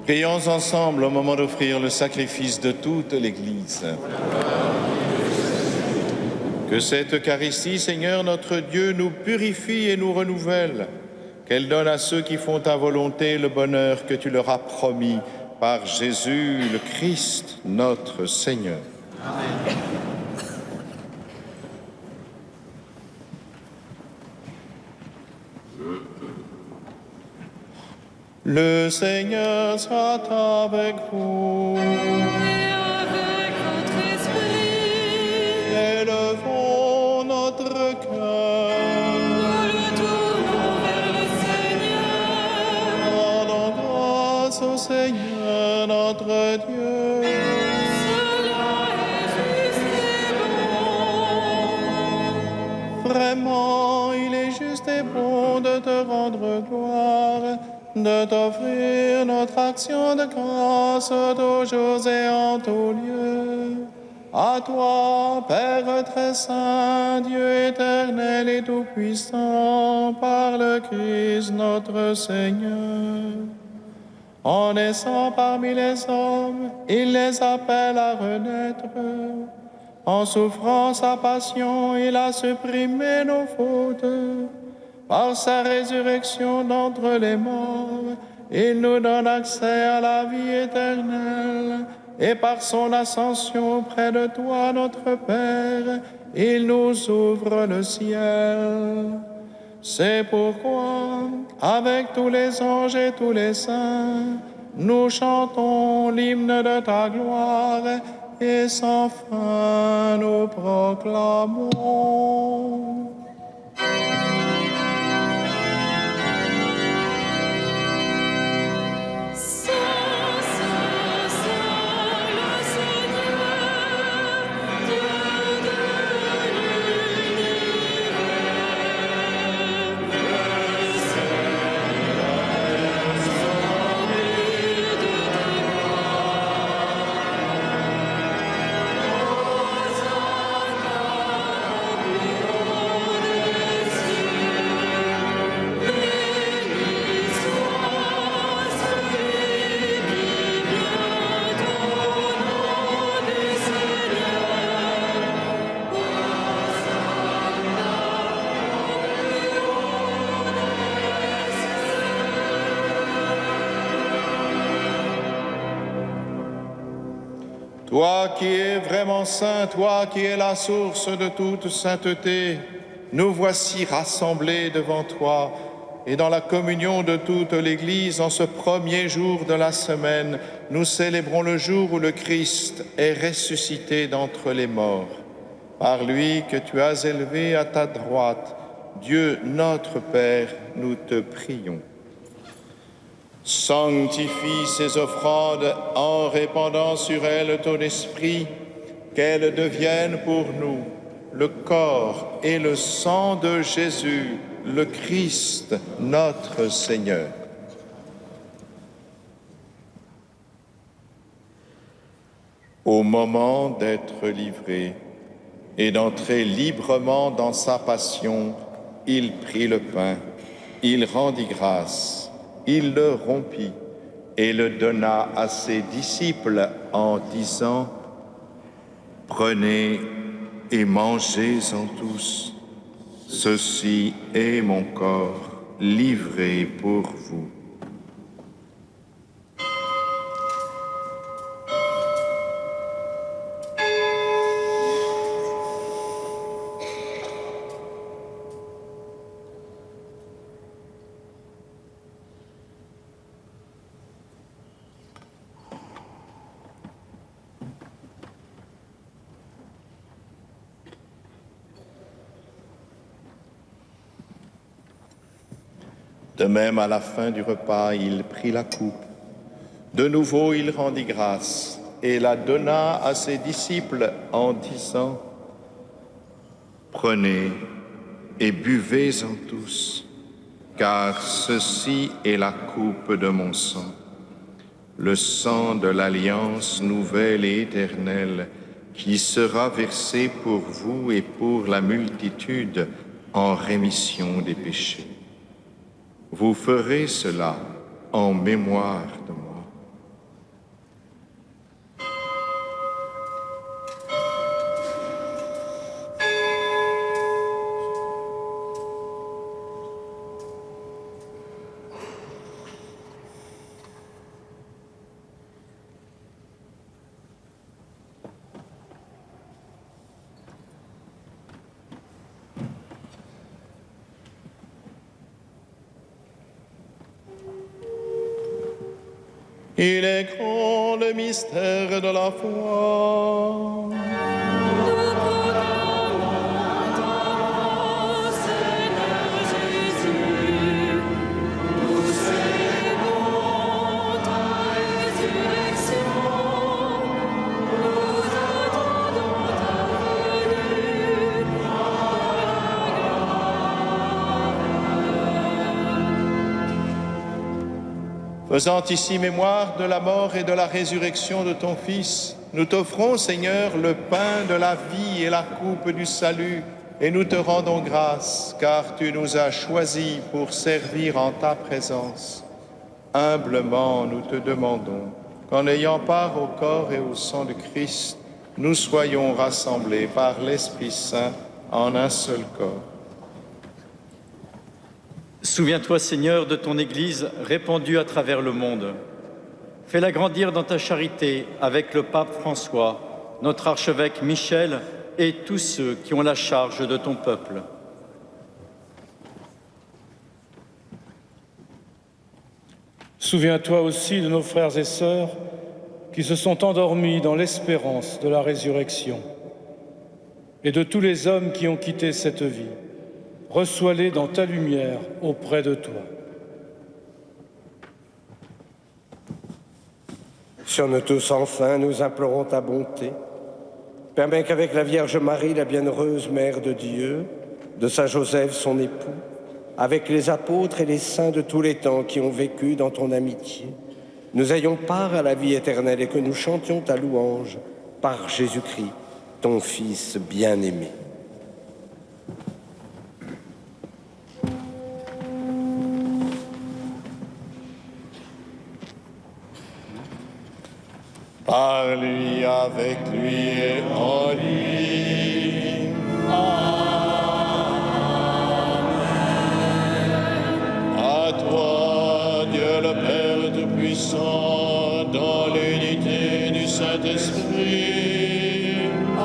Prions ensemble au moment d'offrir le sacrifice de toute l'Église. Que cette Eucharistie, Seigneur notre Dieu, nous purifie et nous renouvelle, qu'elle donne à ceux qui font ta volonté le bonheur que tu leur as promis par Jésus le Christ, notre Seigneur. Amen. Le Seigneur soit avec vous. Et avec votre esprit. Élevons notre cœur. Nous le tournons vers le Seigneur. Rendons grâce au Seigneur notre Dieu. Cela est juste et bon. Vraiment, il est juste et bon de te rendre gloire, de t'offrir notre action de grâce toujours et en tout lieu. À toi, Père très saint, Dieu éternel et tout-puissant, par le Christ notre Seigneur. En naissant parmi les hommes, il les appelle à renaître. En souffrant sa passion, il a supprimé nos fautes. Par sa résurrection d'entre les morts, il nous donne accès à la vie éternelle. Et par son ascension près de toi, notre Père, il nous ouvre le ciel. C'est pourquoi, avec tous les anges et tous les saints, nous chantons l'hymne de ta gloire et sans fin nous proclamons. Toi qui es vraiment saint, toi qui es la source de toute sainteté, nous voici rassemblés devant toi et dans la communion de toute l'Église en ce premier jour de la semaine, nous célébrons le jour où le Christ est ressuscité d'entre les morts. Par lui que tu as élevé à ta droite, Dieu notre Père, nous te prions. Sanctifie ces offrandes en répandant sur elles ton esprit, qu'elles deviennent pour nous le corps et le sang de Jésus, le Christ, notre Seigneur. Au moment d'être livré et d'entrer librement dans sa passion, il prit le pain, il rendit grâce. Il le rompit et le donna à ses disciples en disant « Prenez et mangez-en tous. Ceci est mon corps livré pour vous. » De même, à la fin du repas, il prit la coupe. De nouveau, il rendit grâce et la donna à ses disciples en disant « Prenez et buvez-en tous, car ceci est la coupe de mon sang, le sang de l'alliance nouvelle et éternelle qui sera versé pour vous et pour la multitude en rémission des péchés. Vous ferez cela en mémoire de moi. » Il est grand le mystère de la foi. Faisant ici mémoire de la mort et de la résurrection de ton Fils, nous t'offrons, Seigneur, le pain de la vie et la coupe du salut, et nous te rendons grâce, car tu nous as choisis pour servir en ta présence. Humblement, nous te demandons qu'en ayant part au corps et au sang de Christ, nous soyons rassemblés par l'Esprit Saint en un seul corps. Souviens-toi, Seigneur, de ton Église répandue à travers le monde. Fais-la grandir dans ta charité avec le pape François, notre archevêque Michel et tous ceux qui ont la charge de ton peuple. Souviens-toi aussi de nos frères et sœurs qui se sont endormis dans l'espérance de la résurrection et de tous les hommes qui ont quitté cette vie. Reçois-les dans ta lumière auprès de toi. Sur nous tous, enfin, nous implorons ta bonté. Permets qu'avec la Vierge Marie, la bienheureuse Mère de Dieu, de Saint Joseph, son époux, avec les apôtres et les saints de tous les temps qui ont vécu dans ton amitié, nous ayons part à la vie éternelle et que nous chantions ta louange par Jésus-Christ, ton Fils bien-aimé. Par lui, avec lui et en lui. Amen. À toi, Dieu le Père Tout-Puissant, dans l'unité du Saint-Esprit. Amen.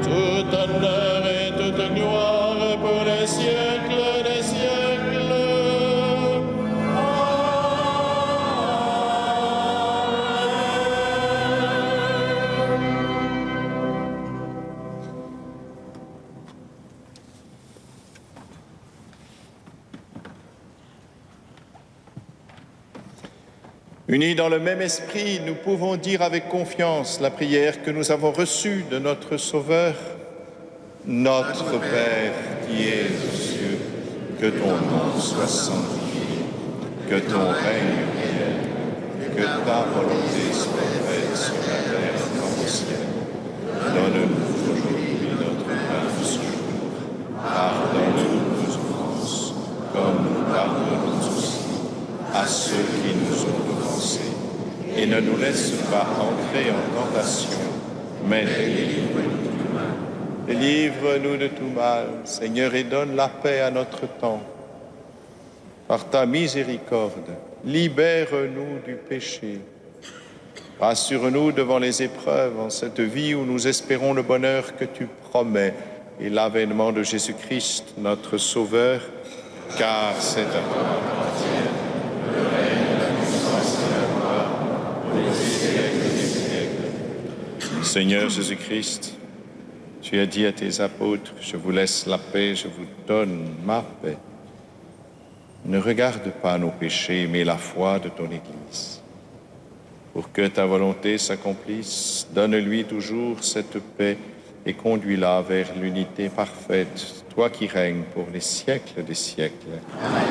Tout honneur et toute gloire pour les siècles des siècles. Unis dans le même esprit, nous pouvons dire avec confiance la prière que nous avons reçue de notre Sauveur. Notre Père qui es aux cieux, que ton nom soit sanctifié, que ton règne vienne, que ta volonté soit faite sur la terre comme au ciel. Donne-nous aujourd'hui notre pain de ce jour. Pardonne-nous nos offenses, comme nous pardonnons aussi à ceux qui nous ont offensés. Et ne nous laisse pas entrer en tentation, mais délivre-nous du mal. Délivre-nous de tout mal, Seigneur, et donne la paix à notre temps. Par ta miséricorde, libère-nous du péché. Rassure-nous devant les épreuves en cette vie où nous espérons le bonheur que tu promets et l'avènement de Jésus-Christ, notre Sauveur, car c'est à toi qu'appartiennent le règne, la puissance et la gloire pour les siècles des siècles. Seigneur Jésus-Christ, tu as dit à tes apôtres, je vous laisse la paix, je vous donne ma paix. Ne regarde pas nos péchés, mais la foi de ton Église. Pour que ta volonté s'accomplisse, donne-lui toujours cette paix et conduis-la vers l'unité parfaite, toi qui règnes pour les siècles des siècles. Amen.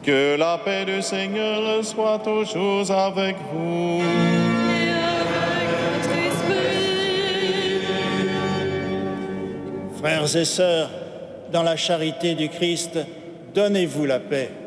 Que la paix du Seigneur soit toujours avec vous. Et avec votre esprit. Frères et sœurs, dans la charité du Christ, donnez-vous la paix. Amen.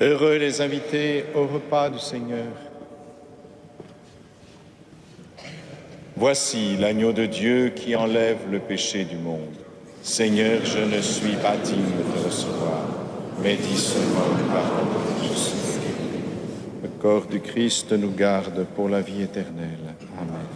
Heureux les invités au repas du Seigneur. Voici l'agneau de Dieu qui enlève le péché du monde. Seigneur, je ne suis pas digne de te recevoir, mais dis seulement une parole, je serai guéri. Le corps du Christ nous garde pour la vie éternelle. Amen.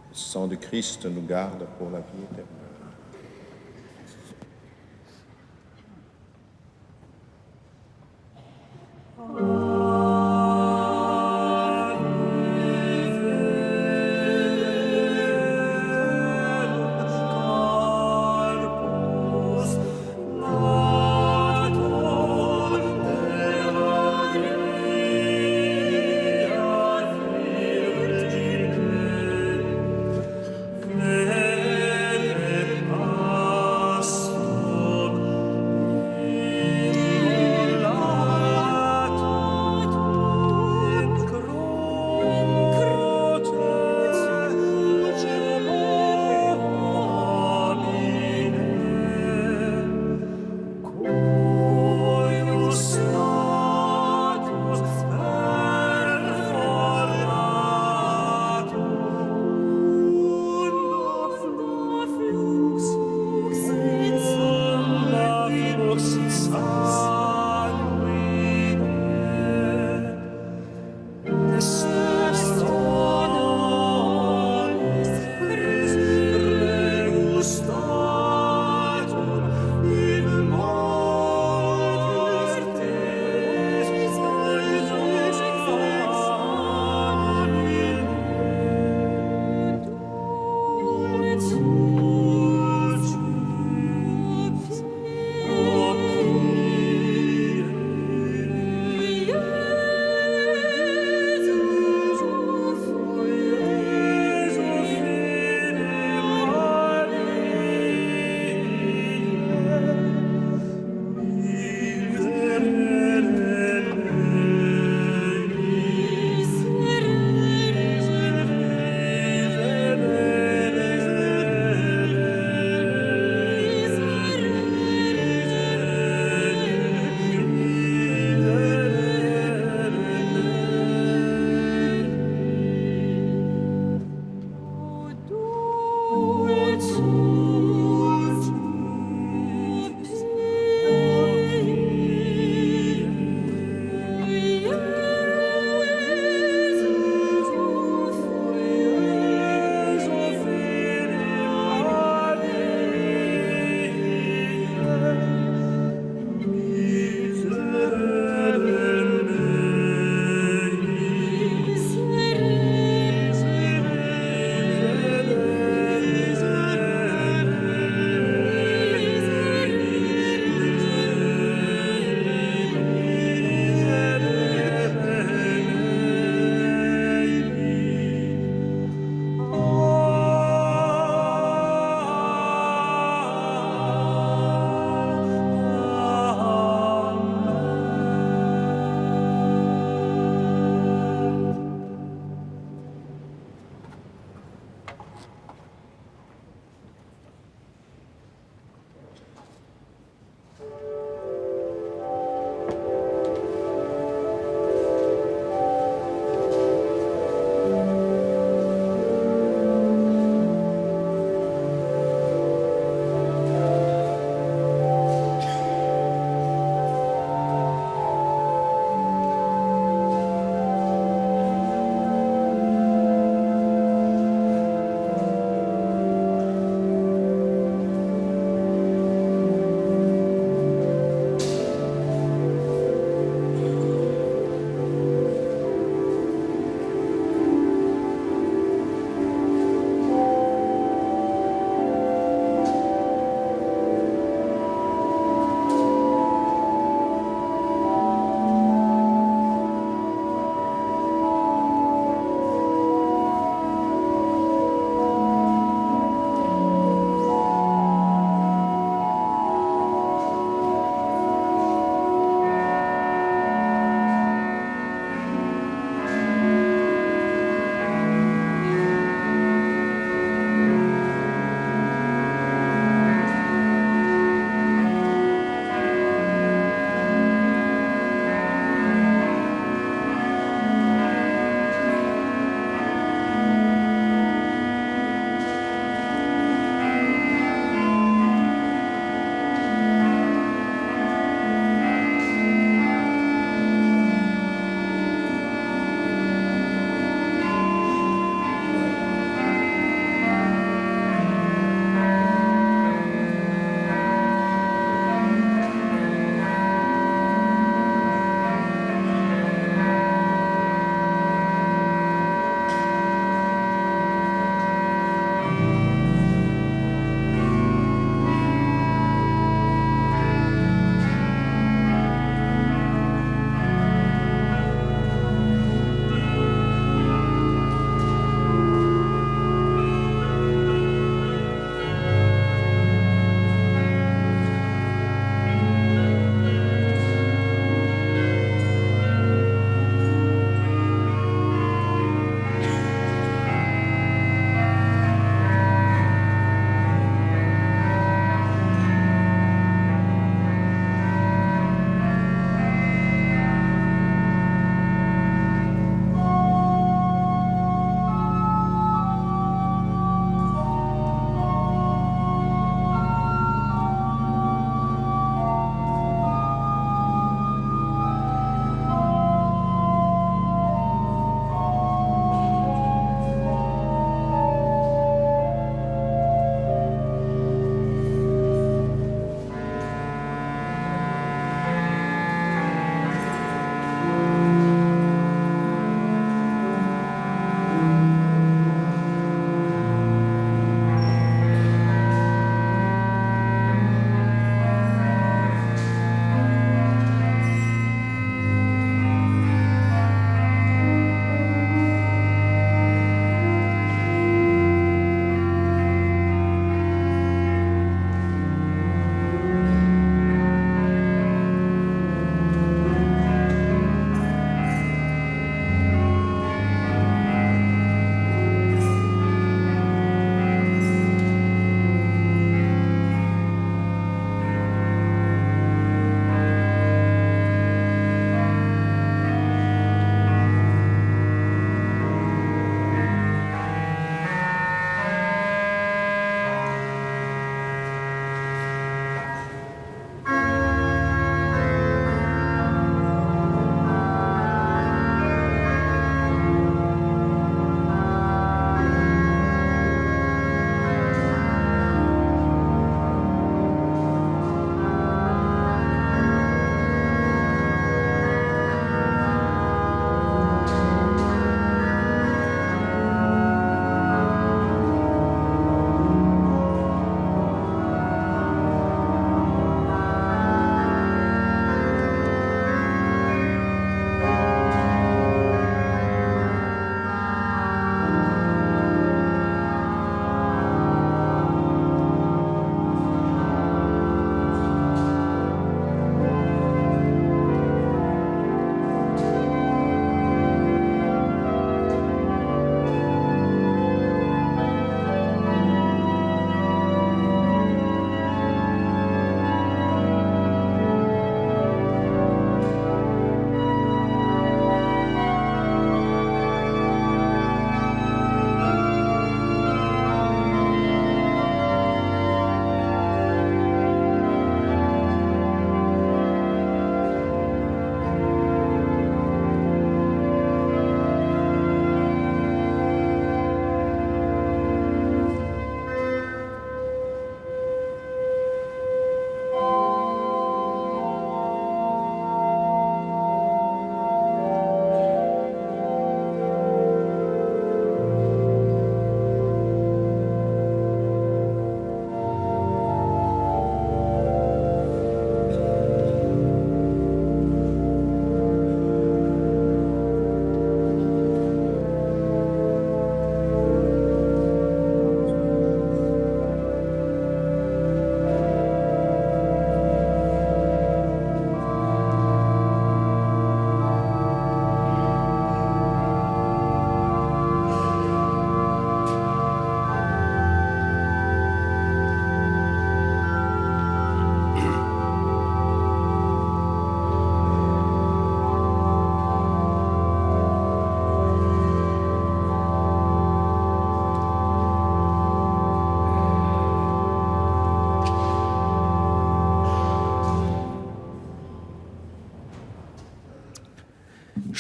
Le sang du Christ nous garde pour la vie éternelle. Amen.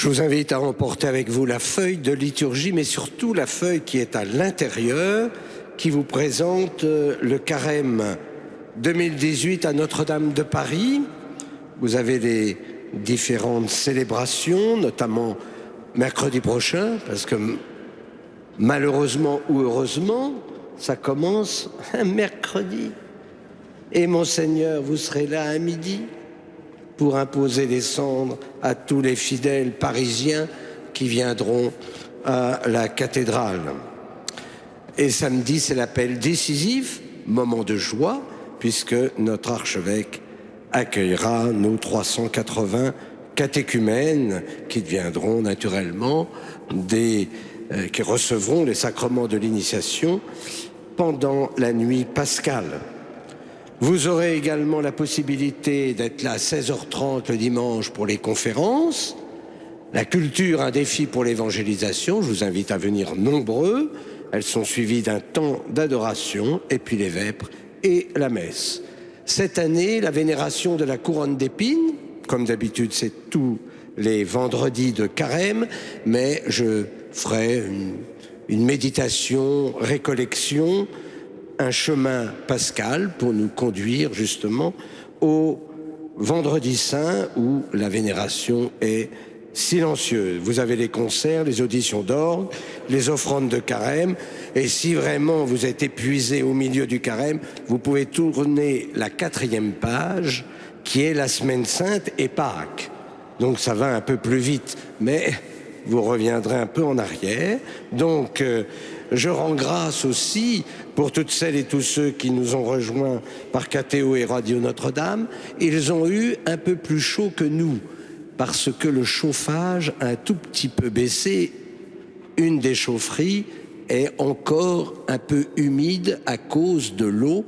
Je vous invite à emporter avec vous la feuille de liturgie, mais surtout la feuille qui est à l'intérieur, qui vous présente le carême 2018 à Notre-Dame de Paris. Vous avez les différentes célébrations, notamment mercredi prochain, parce que malheureusement ou heureusement, ça commence un mercredi. Et Monseigneur, vous serez là à midi pour imposer les cendres à tous les fidèles parisiens qui viendront à la cathédrale. Et samedi, c'est l'appel décisif, moment de joie, puisque notre archevêque accueillera nos 380 catéchumènes qui deviendront naturellement qui recevront les sacrements de l'initiation pendant la nuit pascale. Vous aurez également la possibilité d'être là à 16h30 le dimanche pour les conférences. La culture, un défi pour l'évangélisation. Je vous invite à venir nombreux. Elles sont suivies d'un temps d'adoration et puis les vêpres et la messe. Cette année, la vénération de la couronne d'épines, comme d'habitude, c'est tous les vendredis de carême, mais je ferai une méditation, récollection, un chemin pascal pour nous conduire justement au vendredi saint où la vénération est silencieuse. Vous avez les concerts, les auditions d'orgue, les offrandes de carême, et si vraiment vous êtes épuisé au milieu du carême, vous pouvez tourner la 4e page qui est la Semaine Sainte et Pâques. Donc ça va un peu plus vite, mais vous reviendrez un peu en arrière. Donc je rends grâce aussi pour toutes celles et tous ceux qui nous ont rejoints par KTO et Radio Notre-Dame. Ils ont eu un peu plus chaud que nous, parce que le chauffage a un tout petit peu baissé. Une des chaufferies est encore un peu humide à cause de l'eau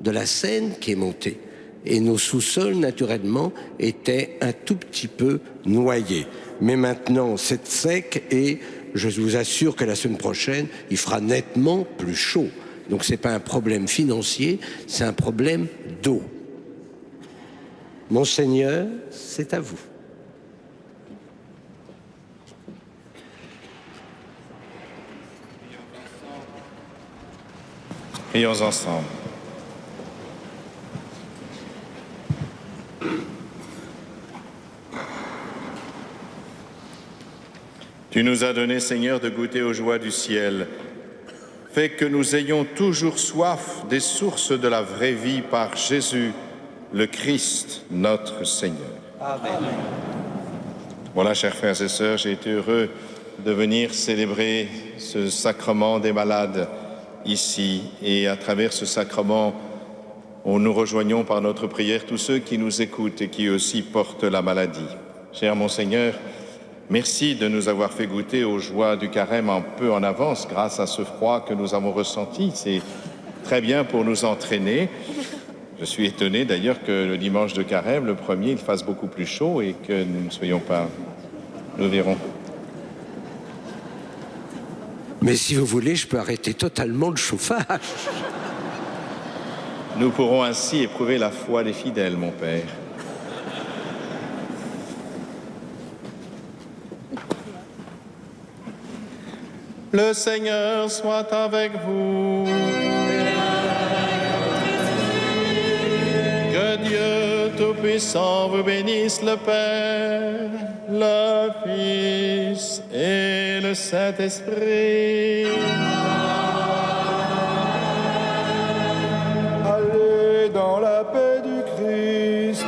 de la Seine qui est montée. Et nos sous-sols, naturellement, étaient un tout petit peu noyés. Mais maintenant, c'est sec et je vous assure que la semaine prochaine, il fera nettement plus chaud. Donc ce n'est pas un problème financier, c'est un problème d'eau. Monseigneur, c'est à vous. Prions ensemble. Tu nous as donné, Seigneur, de goûter aux joies du ciel. Fais que nous ayons toujours soif des sources de la vraie vie par Jésus, le Christ, notre Seigneur. Amen. Voilà, chers frères et sœurs, j'ai été heureux de venir célébrer ce sacrement des malades ici. Et à travers ce sacrement, nous rejoignons par notre prière tous ceux qui nous écoutent et qui aussi portent la maladie. Cher Monseigneur, merci de nous avoir fait goûter aux joies du carême un peu en avance grâce à ce froid que nous avons ressenti. C'est très bien pour nous entraîner. Je suis étonné d'ailleurs que le dimanche de carême, le premier, il fasse beaucoup plus chaud et que nous ne soyons pas... Nous verrons. Mais si vous voulez, je peux arrêter totalement le chauffage. Nous pourrons ainsi éprouver la foi des fidèles, mon Père. Le Seigneur soit avec vous. Que Dieu Tout-Puissant vous bénisse, le Père, le Fils et le Saint-Esprit. Allez dans la paix du Christ.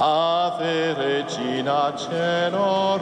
Ave Regina Caelorum,